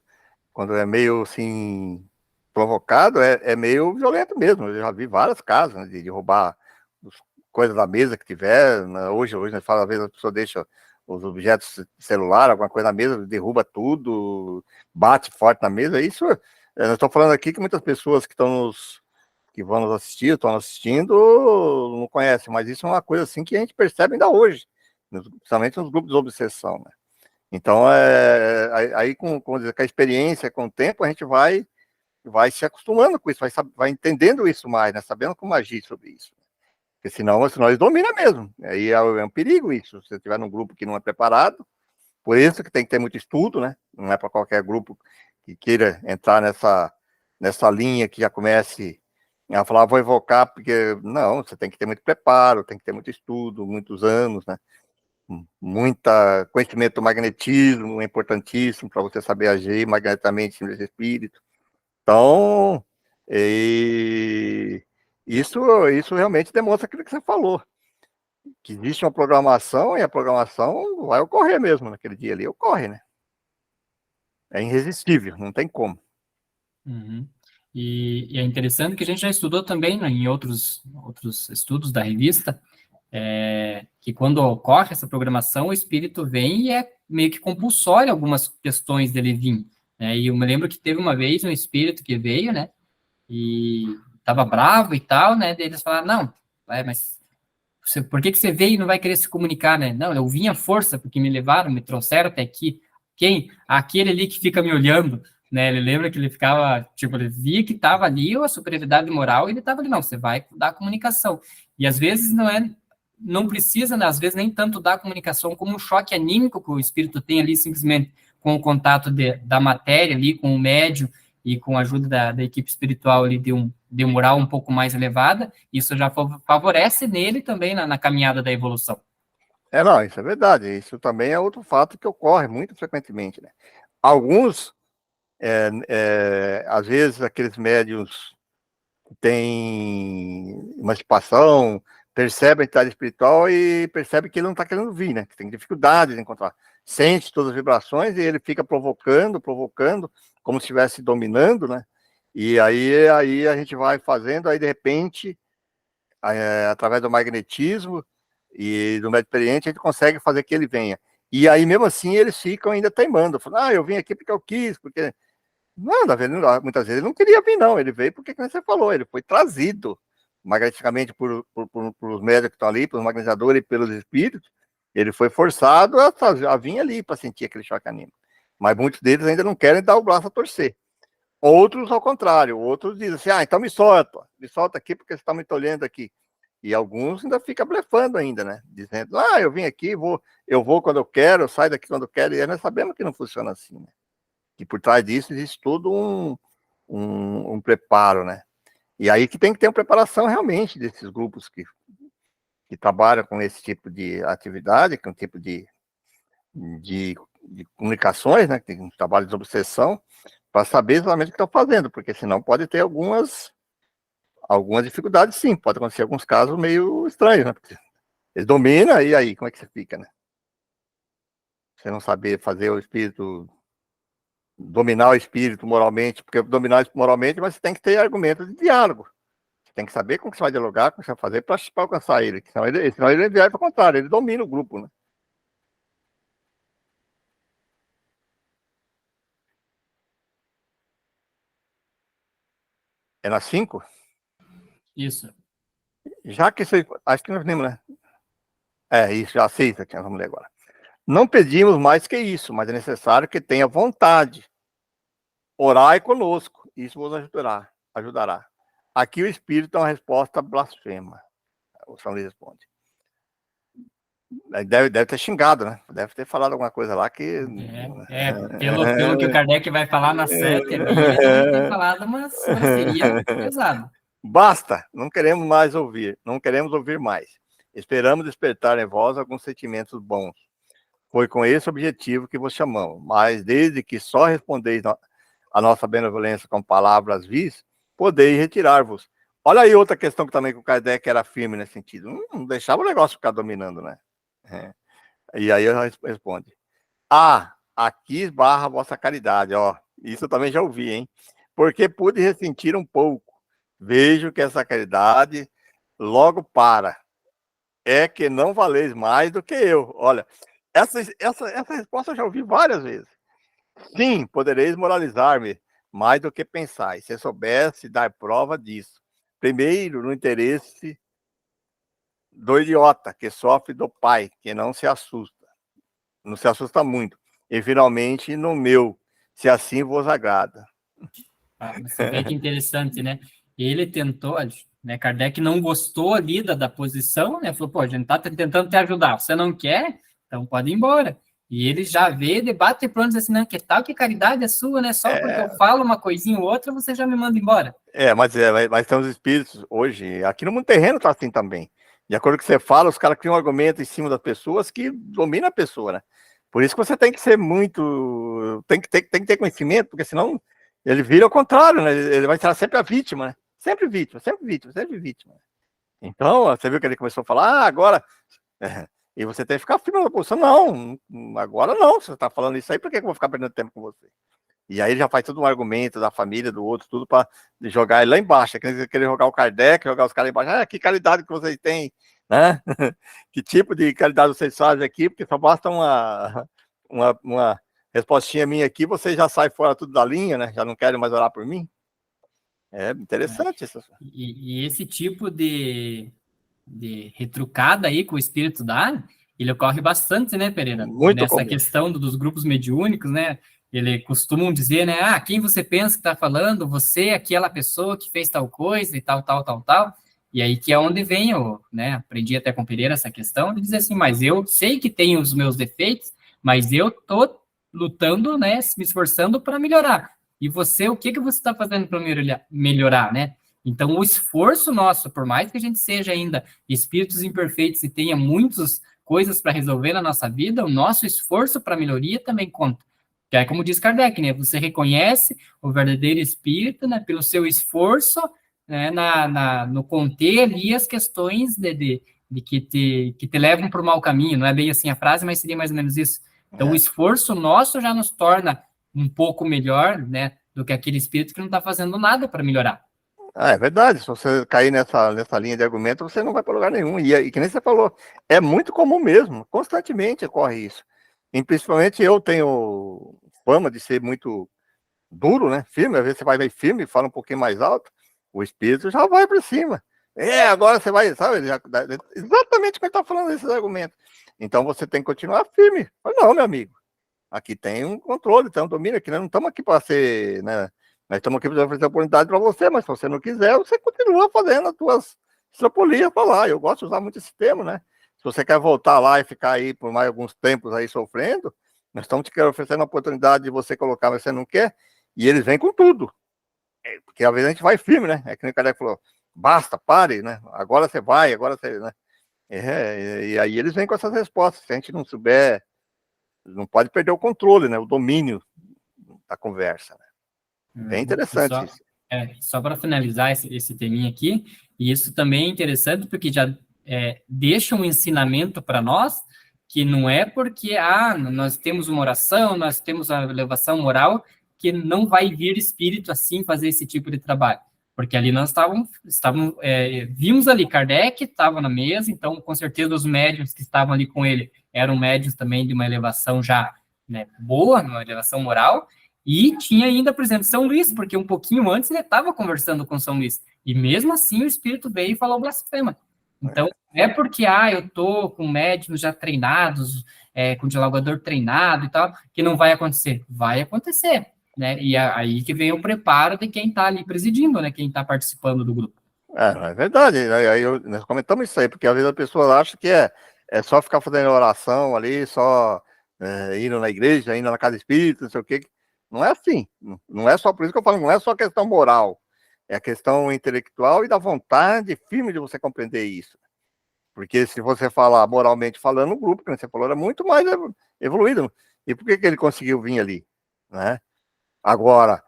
quando é meio, assim, provocado, é meio violento mesmo. Eu já vi vários casos, né, de roubar coisas da mesa que tiver, né? Hoje nós fala, às vezes a pessoa deixa os objetos celular, alguma coisa na mesa, derruba tudo, bate forte na mesa. Isso, eu estou falando aqui que muitas pessoas que vão nos assistir, estão assistindo, não conhecem, mas isso é uma coisa assim que a gente percebe ainda hoje, principalmente nos grupos de obsessão, né? Então, aí com a experiência, com o tempo, a gente vai se acostumando com isso, vai entendendo isso mais, né? Sabendo como agir sobre isso. Porque senão eles dominam mesmo. Aí é um perigo isso. Se você estiver num grupo que não é preparado, por isso que tem que ter muito estudo, né? Não é para qualquer grupo que queira entrar nessa linha que já comece a falar, vou evocar, porque não, você tem que ter muito preparo, tem que ter muito estudo, muitos anos, né? Muita conhecimento do magnetismo é importantíssimo para você saber agir magneticamente nesse espírito. Então, E isso realmente demonstra aquilo que você falou, que existe uma programação e a programação vai ocorrer mesmo naquele dia ali, ocorre, né? É irresistível, não tem como. Uhum. E é interessante que a gente já estudou também, né, em outros estudos da revista, que quando ocorre essa programação, o espírito vem e é meio que compulsório algumas questões dele vir, né? E eu me lembro que teve uma vez um espírito que veio, né? E estava bravo e tal, né? Daí eles falaram, não, mas por que que você veio e não vai querer se comunicar, né? Não, eu vim à força porque me levaram, me trouxeram até aqui. Quem? Aquele ali que fica me olhando, né? Ele lembra que ele ficava, tipo, ele via que estava ali a superioridade moral e ele estava ali, não, você vai dar a comunicação. E às vezes não precisa, né, às vezes nem tanto dar a comunicação como um choque anímico que o espírito tem ali simplesmente com o contato da matéria ali, com o médium e com a ajuda da equipe espiritual ali de moral um pouco mais elevada, isso já favorece nele também na caminhada da evolução. Não, isso é verdade. Isso também é outro fato que ocorre muito frequentemente, né? Alguns, às vezes, aqueles médios que têm emancipação, percebem a entidade espiritual e percebe que ele não está querendo vir, né? Que tem dificuldade de encontrar. Sente todas as vibrações e ele fica provocando, como se estivesse dominando, né? E aí a gente vai fazendo, aí de repente, através do magnetismo e do médio experiente, a gente consegue fazer que ele venha. E aí, mesmo assim, eles ficam ainda teimando, falando, eu vim aqui porque eu quis, porque... Não, muitas vezes ele não queria vir, não. Ele veio porque, como você falou, ele foi trazido magneticamente por os médicos que estão ali, pelos magnetizadores e pelos espíritos. Ele foi forçado a vir ali para sentir aquele choque anímico. Mas muitos deles ainda não querem dar o braço a torcer. Outros, ao contrário, outros dizem assim, então me solta aqui porque você está me tolhendo aqui. E alguns ainda ficam blefando ainda, né? Dizendo, eu vim aqui, eu vou quando eu quero, eu saio daqui quando eu quero, e nós sabemos que não funciona assim, né? Que por trás disso existe todo um preparo, né? E aí que tem que ter uma preparação realmente desses grupos que trabalham com esse tipo de atividade, com um tipo de comunicações, né? Que tem um trabalho de obsessão, para saber exatamente o que estão fazendo, porque senão pode ter algumas dificuldades, sim. Pode acontecer alguns casos meio estranhos, né? Porque eles dominam, e aí, como é que você fica, né? Você não saber fazer o espírito dominar o espírito moralmente, porque dominar moralmente, mas você tem que ter argumentos de diálogo. Você tem que saber como que você vai dialogar, como você vai fazer para alcançar ele. Senão ele vai para o contrário, ele domina o grupo, né? É na 5? Isso. Já que você. Acho que nós lemos, né? Isso, já 6 aqui, nós vamos ler agora. Não pedimos mais que isso, mas é necessário que tenha vontade. Orai conosco, isso vos ajudará. Aqui o Espírito é uma resposta blasfema. O São Luís responde. Deve ter xingado, né? Deve ter falado alguma coisa lá que. Pelo que o Kardec vai falar na 7 ali, ele deve ter falado uma sobranceria pesada. Basta, não queremos mais ouvir, não queremos ouvir mais. Esperamos despertar em vós alguns sentimentos bons. Foi com esse objetivo que vos chamamos, mas desde que só respondeis a nossa benevolência com palavras vis, podeis retirar-vos. Olha aí outra questão que também o Kardec era firme nesse sentido. Não deixava o negócio ficar dominando, né? E aí eu responde. Aqui esbarra a vossa caridade, ó. Isso eu também já ouvi, hein? Porque pude ressentir um pouco. Vejo que essa caridade logo para. É que não valeis mais do que eu. Olha, essa resposta eu já ouvi várias vezes. Sim, podereis moralizar-me mais do que pensais, se soubesse dar prova disso. Primeiro, no interesse do idiota, que sofre do pai, que não se assusta muito. E finalmente no meu, se assim vos agrada. Você vê que interessante, né? Ele tentou, né? Kardec não gostou ali da posição, né? Falou, a gente tá tentando te ajudar, você não quer? Então pode ir embora. E ele já vê, debate e pronto, assim, não, que tal que caridade é sua, né? Só porque eu falo uma coisinha ou outra, você já me manda embora. Mas tem os espíritos hoje, aqui no mundo terreno tá assim também. De acordo com o que você fala, os caras criam um argumento em cima das pessoas que domina a pessoa, né? Por isso que você tem que ser muito. Tem que ter conhecimento, porque senão Ele vira ao contrário, né? Ele vai ser sempre a vítima, né? Sempre vítima, sempre vítima, sempre vítima. Então, você viu que ele começou a falar, agora... E você tem que ficar firme na posição. Não, agora não. Você está falando isso aí, por que eu vou ficar perdendo tempo com você? E aí ele já faz todo um argumento da família, do outro, tudo para jogar ele lá embaixo. Querer jogar o Kardec, jogar os caras lá embaixo. Ah, que caridade que vocês têm, né? Que tipo de caridade vocês fazem aqui, porque só basta uma respostinha minha aqui, vocês já saem fora tudo da linha, né? Já não querem mais orar por mim. É interessante isso. E esse tipo de retrucada aí que o espírito dá, ele ocorre bastante, né, Pereira? Muito Nessa comum. questão dos grupos mediúnicos, né? Ele costumam dizer, né? Ah, quem você pensa que está falando? Você, aquela pessoa que fez tal coisa e tal, tal, tal, tal. E aí que é onde vem, eu, né? Aprendi até com o Pereira essa questão, de dizer assim, mas eu sei que tenho os meus defeitos, mas eu tô lutando, né? Me esforçando para melhorar. E você, o que que você está fazendo para melhorar, né? Então, o esforço nosso, por mais que a gente seja ainda espíritos imperfeitos e tenha muitas coisas para resolver na nossa vida, o nosso esforço para melhoria também conta. Que é como diz Kardec, né? Você reconhece o verdadeiro espírito, né? Pelo seu esforço, né? No conter ali as questões de que te levam para o mau caminho. Não é bem assim a frase, mas seria mais ou menos isso. Então, o esforço nosso já nos torna um pouco melhor, né? Do que aquele espírito que não está fazendo nada para melhorar. Ah, é verdade. Se você cair nessa linha de argumento, você não vai para lugar nenhum. E que nem você falou, é muito comum mesmo. Constantemente ocorre isso. E principalmente eu tenho fama de ser muito duro, né? Firme. Às vezes você vai ver firme, fala um pouquinho mais alto, o espírito já vai para cima. Agora você vai, sabe? Exatamente o que ele está falando nesses argumentos. Então você tem que continuar firme. Mas não, meu amigo. Aqui tem um controle, tem um domínio. Aqui nós não estamos aqui para ser, né? Nós estamos aqui para oferecer oportunidade para você, mas se você não quiser, você continua fazendo as tuas extrapolias para lá. Eu gosto de usar muito esse termo, né? Se você quer voltar lá e ficar aí por mais alguns tempos aí sofrendo, nós estamos te oferecendo a oportunidade de você colocar, mas você não quer, e eles vêm com tudo. Porque às vezes a gente vai firme, né? É que nem o Kardec falou, basta, pare, né? Agora você vai, agora você, né? E aí eles vêm com essas respostas. Se a gente não souber, não pode perder o controle, né? O domínio da conversa, né? Bem interessante isso. Só para finalizar esse teminha aqui, e isso também é interessante porque já deixa um ensinamento para nós que não é porque nós temos uma oração, nós temos a elevação moral, que não vai vir espírito assim fazer esse tipo de trabalho. Porque ali nós vimos ali Kardec, estava na mesa, então com certeza os médiuns que estavam ali com ele eram médiuns também de uma elevação já, né, boa, uma elevação moral. E tinha ainda, por exemplo, São Luís, porque um pouquinho antes ele estava conversando com São Luís. E mesmo assim o espírito veio e falou blasfema. Então, não é porque eu tô com médicos já treinados, com dialogador treinado e tal, que não vai acontecer. Vai acontecer, né? E aí que vem o preparo de quem está ali presidindo, né? Quem está participando do grupo. É verdade. Aí nós comentamos isso aí, porque às vezes a pessoa acha que é só ficar fazendo oração ali, só indo na igreja, indo na casa espírita, não sei o quê. Não é assim. Não é só por isso que eu falo, não é só questão moral. É a questão intelectual e da vontade firme de você compreender isso. Porque se você falar moralmente falando, o grupo, que você falou, era muito mais evoluído. E por que ele conseguiu vir ali? Né? Agora,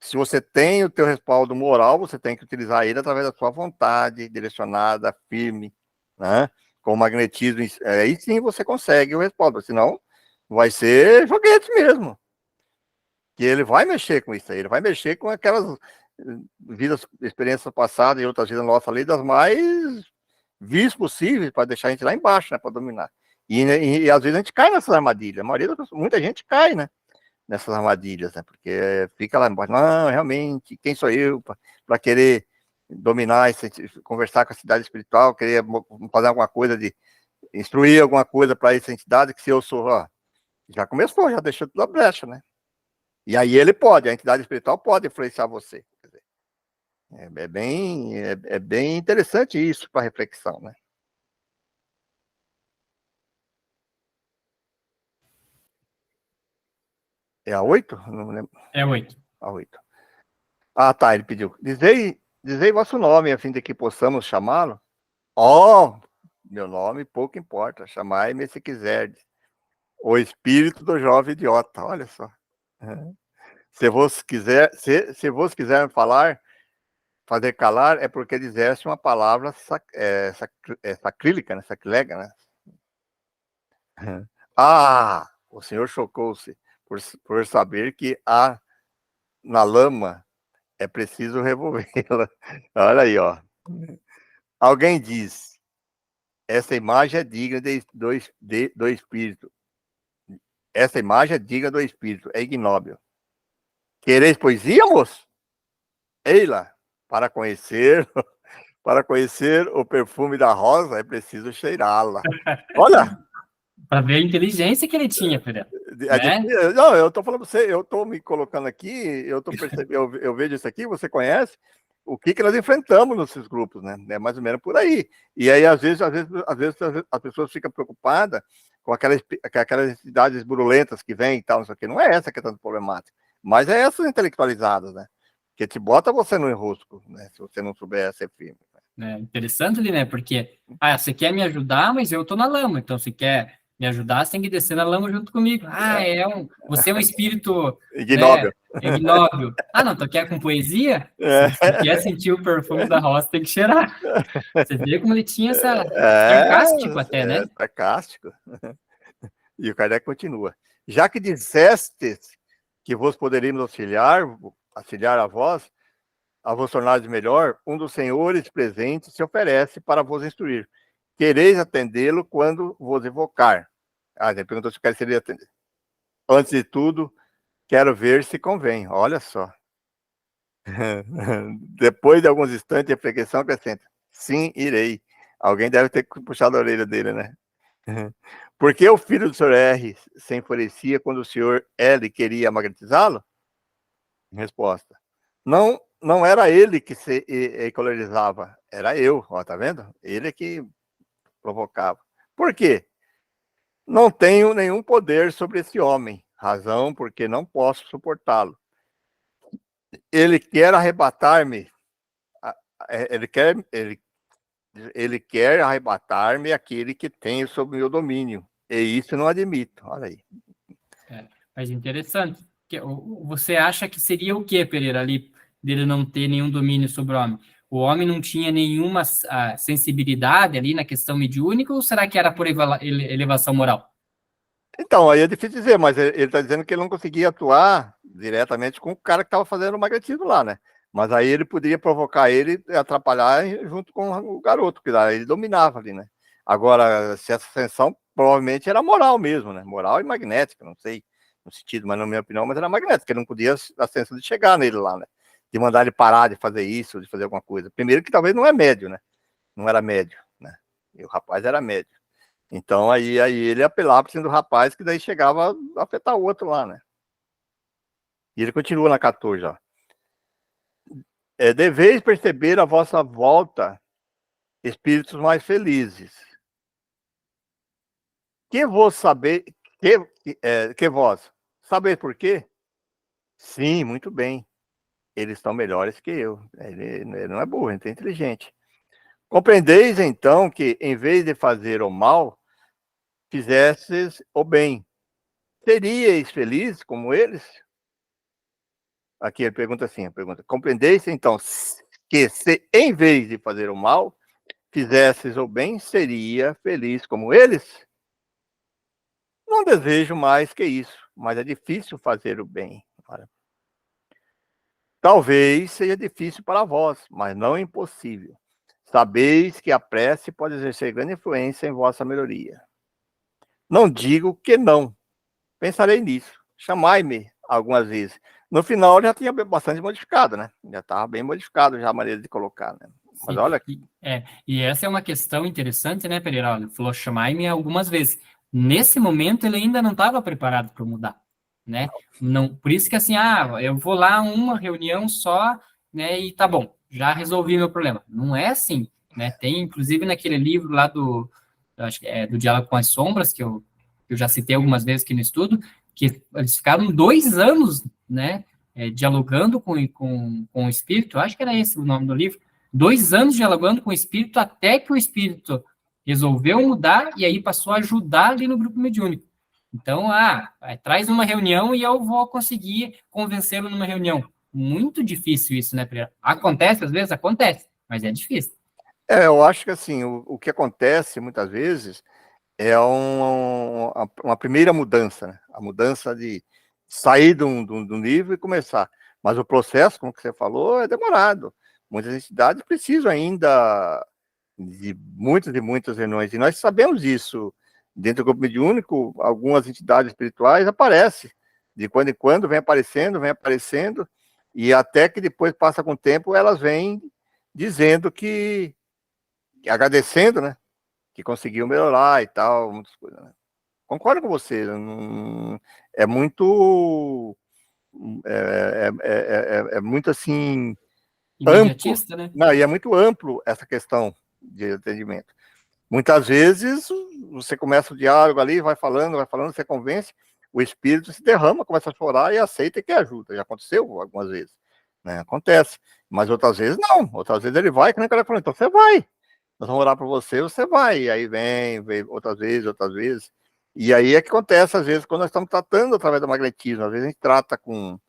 se você tem o teu respaldo moral, você tem que utilizar ele através da sua vontade, direcionada, firme, né? Com magnetismo. Aí sim você consegue o respaldo, senão vai ser joguete mesmo. Que ele vai mexer com isso aí, ele vai mexer com aquelas vidas, experiências passadas e outras vidas nossas ali, das mais vis possíveis, para deixar a gente lá embaixo, né, para dominar. E às vezes a gente cai nessas armadilhas, a maioria das pessoas, muita gente cai, né, nessas armadilhas, né, porque fica lá embaixo, não, realmente, quem sou eu para querer dominar, conversar com a cidade espiritual, querer fazer alguma coisa, instruir alguma coisa para essa entidade, que se eu sou, já começou, já deixou tudo a brecha, né. E aí a entidade espiritual pode influenciar você. É bem interessante isso para reflexão, né? É a 8? Não lembro. É 8. A 8. Ah, tá, ele pediu. Dizei vosso nome, a fim de que possamos chamá-lo. Meu nome pouco importa, chamai-me se quiserdes. O espírito do jovem idiota, olha só. Se vos quiser falar, fazer calar, é porque disseste uma palavra sacrílica, né? Sacrilega, né? Ah, o senhor chocou-se por saber que na lama é preciso revolvê-la. Olha aí, ó. Alguém diz, essa imagem é digna do espírito. Essa imagem é digna do espírito, é ignóbil. Quereis poesia, moço? Eila, para conhecer, para conhecer o perfume da rosa é preciso cheirá-la. Olha, Para ver a inteligência que ele tinha, Pereira. Né? Não, eu estou falando para você, eu estou me colocando aqui, eu estou percebendo, eu vejo isso aqui, você conhece o que nós enfrentamos nesses grupos, né? É mais ou menos por aí. E aí, às vezes as pessoas ficam preocupadas com aquelas idades burulentas que vêm e tal, não sei o quê. Não é essa que é tanto problemática, mas é essas intelectualizadas, né? Que te bota você no enrosco, né? Se você não souber ser firme. É interessante ali, né? Porque, você quer me ajudar, mas eu tô na lama. Então, se quer me ajudar, você tem que descer na lama junto comigo. Você é um espírito, ignóbil. Né, ignóbil. Não, tu quer com poesia? Se quer sentir o perfume da rosa, tem que cheirar. Você vê como ele tinha essa sarcástico até, né? Sarcástico. E o Kardec continua. Já que dissestes que vos poderíamos auxiliar a vos tornares melhor, um dos senhores presentes se oferece para vos instruir. Quereis atendê-lo quando vos invocar. Ele perguntou se queria atender. Antes de tudo, quero ver se convém. Olha só. Depois de alguns instantes de reflexão, acrescenta. Sim, irei. Alguém deve ter puxado a orelha dele, né? Por que o filho do Sr. R se enfurecia quando o Sr. L queria magnetizá-lo? Resposta. Não era ele que se ecolorizava, era eu, ó, tá vendo? Ele é que provocava. Por quê? Não tenho nenhum poder sobre esse homem, razão porque não posso suportá-lo. Ele quer arrebatar-me, ele quer arrebatar-me aquele que tenho sob meu domínio, e isso não admito, olha aí. Mas interessante. Você acha que seria o quê, Pereira, ali, dele não ter nenhum domínio sobre o homem? O homem não tinha nenhuma sensibilidade ali na questão mediúnica, ou será que era por elevação moral? Então, aí é difícil dizer, mas ele está dizendo que ele não conseguia atuar diretamente com o cara que estava fazendo o magnetismo lá, né? Mas aí ele poderia provocar ele e atrapalhar junto com o garoto, que lá ele dominava ali, né? Agora, se essa ascensão provavelmente era moral mesmo, né? Moral e magnética, não sei no sentido, mas na minha opinião, mas era magnética, ele não podia a ascensão de chegar nele lá, né? De mandar ele parar de fazer isso, de fazer alguma coisa. Primeiro que talvez não é médio, né? Não era médio, né? E o rapaz era médio. Então, aí ele apelava para cima do rapaz, que daí chegava a afetar o outro lá, né? E ele continua na 14, ó. Deveis perceber a vossa volta, espíritos mais felizes. Que vos saber, que vós, saber por quê? Sim, muito bem. Eles estão melhores que eu. Ele não é burro, ele é inteligente. Compreendeis, então, que em vez de fazer o mal, fizesses o bem. Seríeis felizes como eles? Aqui ele pergunta assim, compreendeis, então, que se em vez de fazer o mal, fizesses o bem, seria feliz como eles? Não desejo mais que isso, mas é difícil fazer o bem. Talvez seja difícil para vós, mas não impossível. Sabeis que a prece pode exercer grande influência em vossa melhoria. Não digo que não. Pensarei nisso. Chamai-me algumas vezes. No final já tinha bastante modificado, né? Já estava bem modificado já a maneira de colocar, né? Mas olha aqui. E essa é uma questão interessante, né, Pereira? Ele falou chamai-me algumas vezes. Nesse momento ele ainda não estava preparado para mudar, né? Não, por isso que assim, eu vou lá uma reunião só, né, e tá bom, já resolvi meu problema. Não é assim, né? Tem inclusive naquele livro lá acho que é do Diálogo com as Sombras, que eu já citei algumas vezes aqui no estudo, que eles ficaram 2 anos, né, dialogando com o espírito. Acho que era esse o nome do livro. 2 anos dialogando com o espírito, até que o espírito resolveu mudar e aí passou a ajudar ali no grupo mediúnico. Então, traz numa reunião e eu vou conseguir convencê-lo numa reunião. Muito difícil isso, né, Pereira? Acontece, às vezes acontece, mas é difícil. Eu acho que assim, o que acontece muitas vezes é uma primeira mudança, né? A mudança de sair de um nível e começar. Mas o processo, como que você falou, é demorado. Muitas entidades precisam ainda de muitas reuniões, e nós sabemos disso. Dentro do grupo mediúnico, algumas entidades espirituais aparecem, de quando em quando vem aparecendo, e até que depois passa com o tempo, elas vêm dizendo agradecendo, né, que conseguiu melhorar e tal, muitas coisas, né? Concordo com você, é muito, é muito assim, amplo, Imediatista, né? não, e é muito amplo essa questão de atendimento. Muitas vezes você começa o diálogo ali, vai falando, você convence, o espírito se derrama, começa a chorar e aceita que ajuda. Já aconteceu algumas vezes, né? Acontece. Mas outras vezes não. Outras vezes ele vai, que nem o cara falou, então você vai. Nós vamos orar para você, você vai. E aí vem outras vezes, outras vezes. E aí é que acontece, às vezes, quando nós estamos tratando através do magnetismo. Às vezes a gente trata com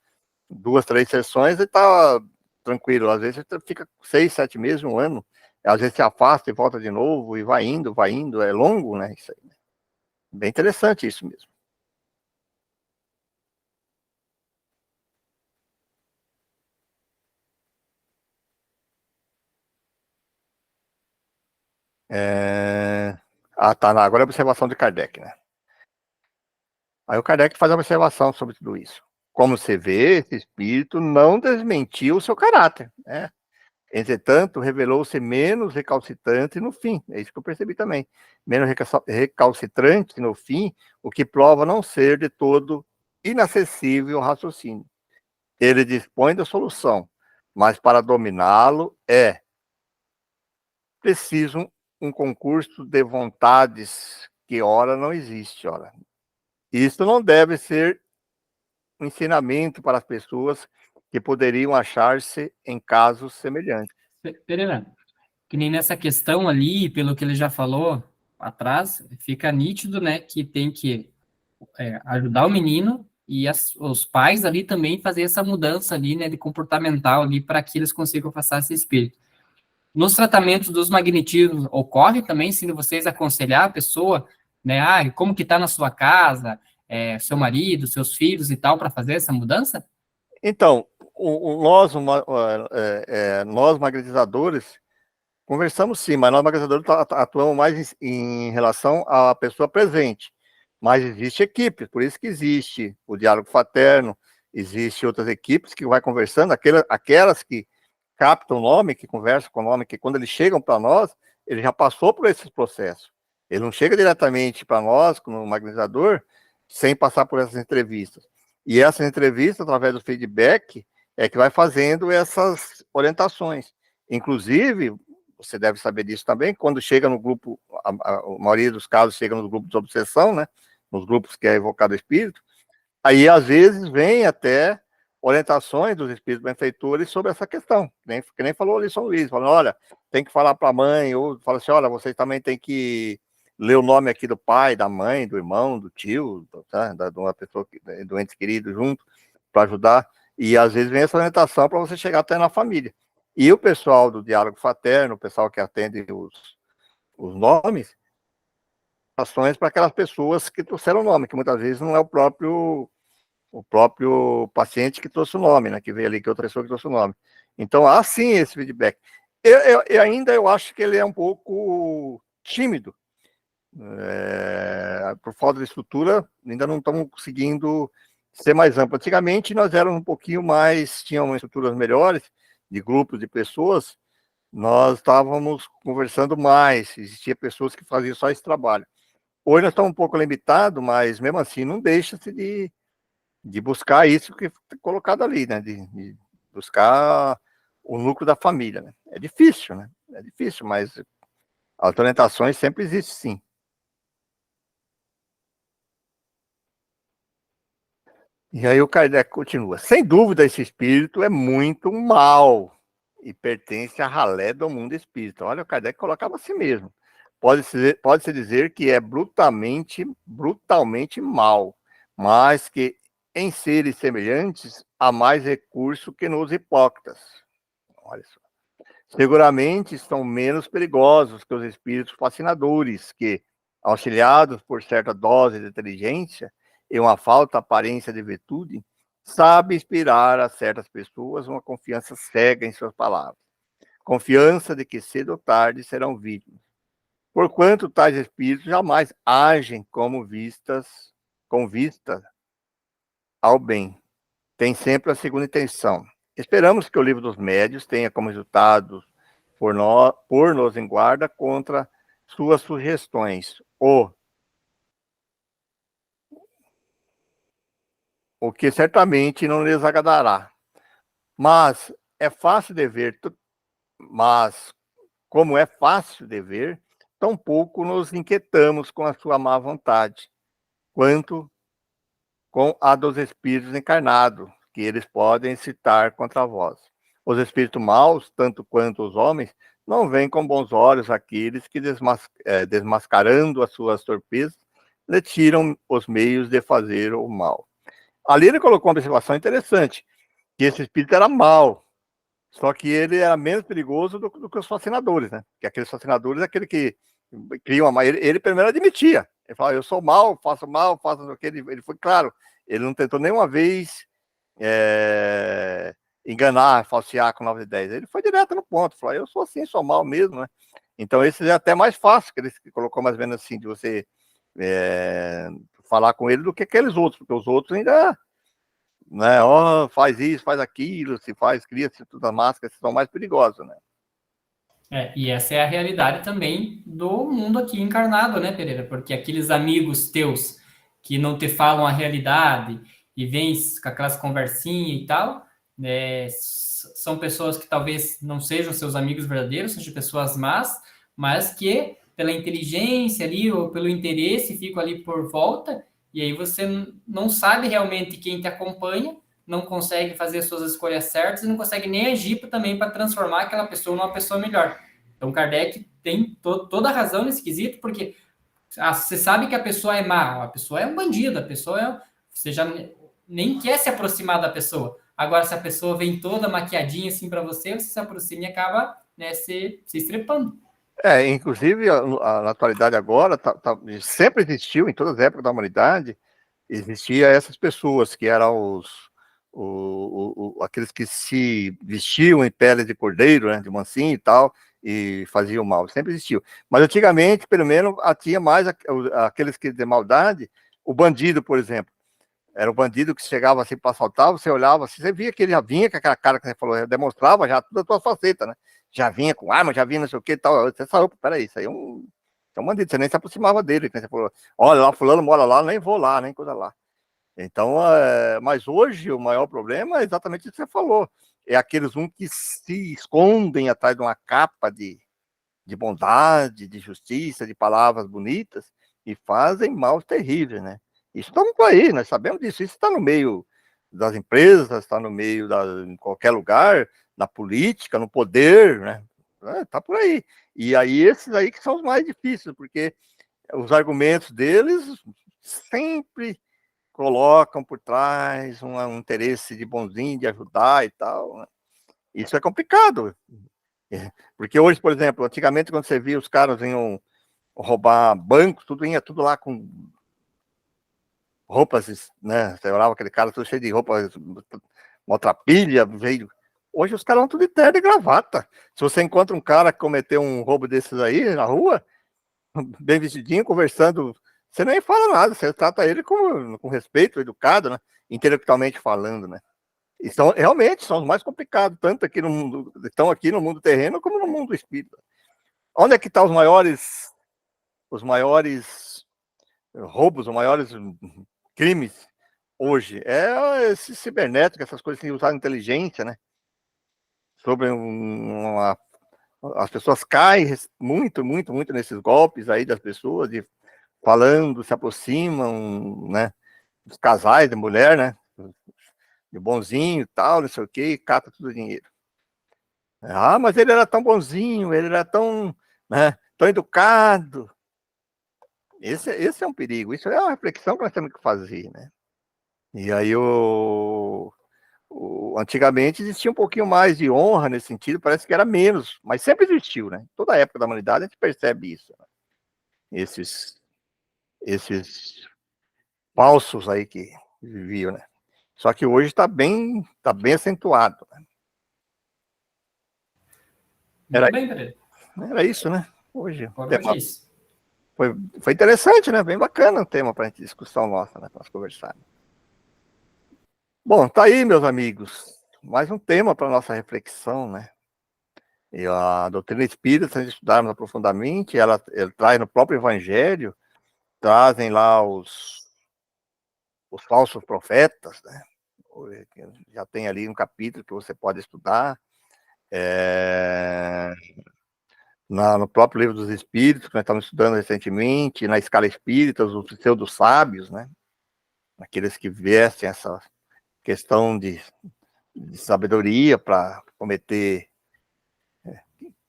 2, 3 sessões e tá tranquilo. Às vezes você fica 6, 7 meses, um ano. Às vezes se afasta e volta de novo e vai indo, vai indo. É longo, né? Isso aí. Bem interessante isso mesmo. Tá. Agora é a observação de Kardec, né? Aí o Kardec faz a observação sobre tudo isso. Como você vê, esse espírito não desmentiu o seu caráter, né? Entretanto, revelou-se menos recalcitrante no fim. É isso que eu percebi também. Menos recalcitrante no fim, o que prova não ser de todo inacessível ao raciocínio. Ele dispõe da solução, mas para dominá-lo é preciso um concurso de vontades que ora não existe, ora. Isso não deve ser um ensinamento para as pessoas que poderiam achar-se em casos semelhantes. Pereira, que nem nessa questão ali, pelo que ele já falou atrás, fica nítido, né, que tem que ajudar o menino e os pais ali também fazer essa mudança ali, né, de comportamental ali para que eles consigam passar esse espírito. Nos tratamentos dos magnetismos ocorre também, se vocês aconselhar a pessoa, né, como que está na sua casa, seu marido, seus filhos e tal, para fazer essa mudança? Então, nós magnetizadores conversamos sim, mas nós magnetizadores atuamos mais em relação à pessoa presente. Mas existe equipe, por isso que existe o diálogo fraterno, existe outras equipes que vai conversando, aquelas que captam o nome, que conversam com o nome, que quando eles chegam para nós, ele já passou por esses processos. Ele não chega diretamente para nós, como magnetizador, sem passar por essas entrevistas. E essas entrevistas, através do feedback, é que vai fazendo essas orientações. Inclusive, você deve saber disso também, quando chega no grupo, a maioria dos casos chega nos grupos de obsessão, né? Nos grupos que é evocado o espírito, aí às vezes vem até orientações dos espíritos benfeitores sobre essa questão, que nem falou ali São Luís, falando, olha, tem que falar para a mãe, ou fala assim, olha, vocês também tem que ler o nome aqui do pai, da mãe, do irmão, do tio, tá? De uma pessoa, do ente querido junto, para ajudar, e às vezes vem essa orientação para você chegar até na família. E o pessoal do Diálogo Fraterno, o pessoal que atende os nomes, ações para aquelas pessoas que trouxeram o nome, que muitas vezes não é o próprio paciente que trouxe o nome, né? Que veio ali, que outra pessoa que trouxe o nome. Então, há sim esse feedback. Eu acho que ele é um pouco tímido. Por falta de estrutura, ainda não estamos conseguindo ser mais amplo. Antigamente, nós éramos um pouquinho mais, tínhamos estruturas melhores, de grupos de pessoas, nós estávamos conversando mais, existia pessoas que faziam só esse trabalho. Hoje nós estamos um pouco limitados, mas mesmo assim não deixa-se de buscar isso que foi colocado ali, né? De buscar o núcleo da família, né? É difícil, né? É difícil, mas as orientações sempre existem, sim. E aí o Kardec continua. Sem dúvida, esse espírito é muito mal e pertence à ralé do mundo espírita. Olha, o Kardec colocava assim mesmo. pode-se dizer que é brutalmente mal, mas que em seres semelhantes há mais recurso que nos hipócritas. Olha só. Seguramente são menos perigosos que os espíritos fascinadores, que, auxiliados por certa dose de inteligência e uma falta aparência de virtude, sabe inspirar a certas pessoas uma confiança cega em suas palavras. Confiança de que cedo ou tarde serão vítimas. Porquanto tais espíritos jamais agem com vista ao bem. Tem sempre a segunda intenção. Esperamos que o livro dos médios tenha como resultado por nos em guarda contra suas sugestões, o que certamente não lhes agradará. Mas é fácil de ver, mas como é fácil de ver, tampouco nos inquietamos com a sua má vontade, quanto com a dos espíritos encarnados, que eles podem citar contra vós. Os espíritos maus, tanto quanto os homens, não veem com bons olhos aqueles que, desmascarando as suas torpezas, lhe tiram os meios de fazer o mal. Ali ele colocou uma observação interessante, que esse espírito era mau, só que ele era menos perigoso do que os fascinadores, né? Que aqueles fascinadores é aquele que criam uma... Ele primeiro admitia. Ele fala, eu sou mal, faço o que ele foi claro. Ele não tentou nenhuma vez enganar, falsear com novas ideias. Ele foi direto no ponto, falou, eu sou assim, sou mal mesmo, né? Então esse é até mais fácil, que ele colocou mais ou menos assim, de você falar com ele do que aqueles outros, porque os outros ainda, né, faz isso, faz aquilo, cria-se todas as máscaras, são mais perigosos, né? E essa é a realidade também do mundo aqui encarnado, né, Pereira? Porque aqueles amigos teus que não te falam a realidade e vêm com aquelas conversinhas e tal, são pessoas que talvez não sejam seus amigos verdadeiros, sejam pessoas más, mas que pela inteligência ali ou pelo interesse ficam ali por volta, e aí você não sabe realmente quem te acompanha, não consegue fazer as suas escolhas certas e não consegue nem agir também para transformar aquela pessoa numa pessoa melhor. Então, Kardec tem toda a razão nesse quesito, porque você sabe que a pessoa é má, a pessoa é um bandido, você já nem quer se aproximar da pessoa. Agora, se a pessoa vem toda maquiadinha assim para você, você se aproxima e acaba, né, se estrepando. Inclusive, na atualidade agora, sempre existiu, em todas as épocas da humanidade, existia essas pessoas que eram aqueles que se vestiam em pele de cordeiro, né, de mansinho e tal, e faziam mal, sempre existiu. Mas antigamente, pelo menos, tinha mais aqueles que de maldade, o bandido, por exemplo. Era o bandido que chegava assim para assaltar, você olhava assim, você via que ele já vinha com aquela cara que você falou, demonstrava já toda a tua faceta, né? Já vinha com arma, já vinha não sei o que e tal. Você saiu, peraí, isso aí é um bandido, você nem se aproximava dele, né? Você falou, olha lá, fulano mora lá, nem vou lá, nem coisa lá. Então, mas hoje o maior problema é exatamente o que você falou. É aqueles que se escondem atrás de uma capa de bondade, de justiça, de palavras bonitas e fazem mal terríveis, né? Isso está por aí, nós sabemos disso. Isso está no meio das empresas, está no meio em qualquer lugar, na política, no poder, né? Está por aí. E aí esses aí que são os mais difíceis, porque os argumentos deles sempre colocam por trás um interesse de bonzinho, de ajudar e tal, né? Isso é complicado. Porque hoje, por exemplo, antigamente quando você via os caras iam roubar bancos, ia tudo lá com roupas, né? Você olhava aquele cara todo cheio de roupas, maltrapilha, veio. Hoje os caras vão tudo de terno e gravata. Se você encontra um cara que cometeu um roubo desses aí na rua, bem vestidinho, conversando, você nem fala nada, você trata ele com respeito, educado, né? Intelectualmente falando, né? E realmente são os mais complicados, tanto aqui no mundo, estão aqui no mundo terreno como no mundo espírita. Onde é que estão os maiores roubos, os maiores crimes hoje? É esse cibernético, essas coisas que usam inteligência, né? Sobre as pessoas caem muito, muito, muito nesses golpes aí das pessoas, falando, se aproximam, né? Dos casais, de mulher, né? De bonzinho e tal, não sei o que, e cata tudo o dinheiro. Mas ele era tão bonzinho, ele era tão, né? tão educado. Esse é um perigo, isso é uma reflexão que nós temos que fazer, né? E aí, antigamente existia um pouquinho mais de honra nesse sentido, parece que era menos, mas sempre existiu, né? Toda a época da humanidade a gente percebe isso. Né? Esses falsos aí que viviam, né? Só que hoje tá bem acentuado. Né? Muito bem, Pedro. Era isso, né? Hoje, Isso. foi interessante, né? Bem bacana o tema para a gente discussão nossa, né? Para nós conversarmos. Bom, tá aí, meus amigos. Mais um tema para nossa reflexão, né? E a doutrina espírita, se estudarmos profundamente, ela traz no próprio evangelho, trazem lá os falsos profetas, né? Já tem ali um capítulo que você pode estudar. No próprio livro dos Espíritos, que nós estamos estudando recentemente, na escala espírita, os pseudo-sábios, né? Aqueles que vestem essa questão de sabedoria para cometer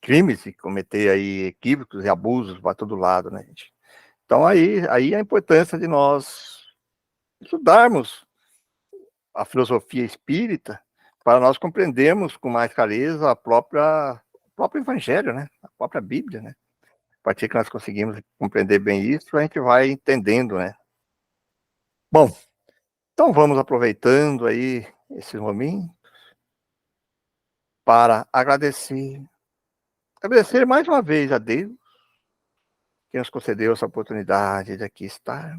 crimes e cometer aí equívocos e abusos para todo lado, né, gente? Então, aí a importância de nós estudarmos a filosofia espírita para nós compreendermos com mais clareza o próprio evangelho, né? A própria Bíblia, né? A partir que nós conseguimos compreender bem isso, a gente vai entendendo, né? Bom, então vamos aproveitando aí esse momento para agradecer mais uma vez a Deus que nos concedeu essa oportunidade de aqui estar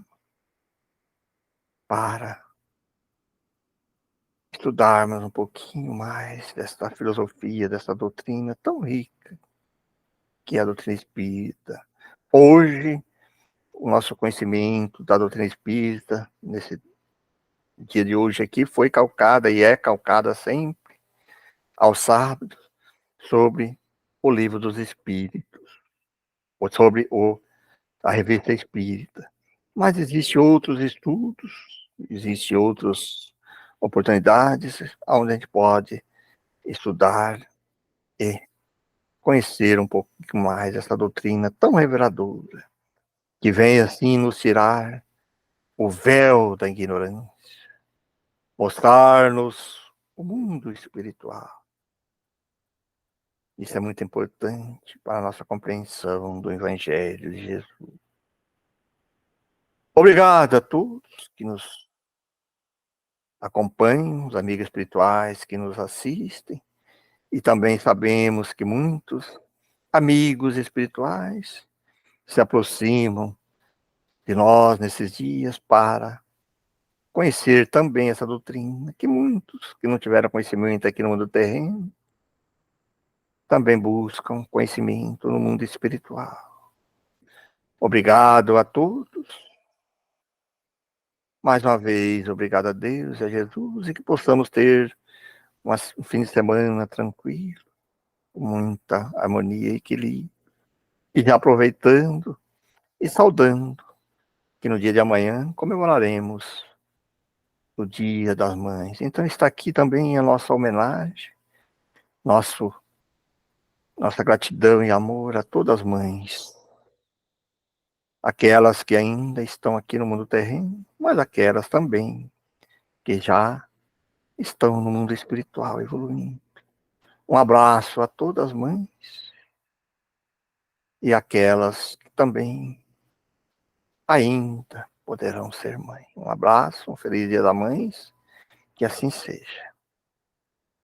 para estudarmos um pouquinho mais dessa filosofia, dessa doutrina tão rica que é a doutrina espírita. Hoje, o nosso conhecimento da doutrina espírita, nesse dia de hoje aqui, foi calcada e é calcada sempre, aos sábados, sobre o livro dos Espíritos, ou sobre a revista espírita. Mas existem outros estudos, existem outras oportunidades onde a gente pode estudar e conhecer um pouco mais essa doutrina tão reveladora, que vem assim nos tirar o véu da ignorância, mostrar-nos o mundo espiritual. Isso é muito importante para a nossa compreensão do Evangelho de Jesus. Obrigado a todos que nos acompanham, os amigos espirituais que nos assistem, e também sabemos que muitos amigos espirituais se aproximam de nós nesses dias para conhecer também essa doutrina, que muitos que não tiveram conhecimento aqui no mundo terreno também buscam conhecimento no mundo espiritual. Obrigado a todos. Mais uma vez, obrigado a Deus e a Jesus, e que possamos ter um fim de semana tranquilo, com muita harmonia e equilíbrio. E já aproveitando e saudando que no dia de amanhã comemoraremos o Dia das Mães. Então está aqui também a nossa homenagem, nossa gratidão e amor a todas as mães. Aquelas que ainda estão aqui no mundo terreno, mas aquelas também que já estão no mundo espiritual evoluindo. Um abraço a todas as mães e aquelas que também ainda poderão ser mãe. Um abraço, um feliz Dia das Mães, que assim seja.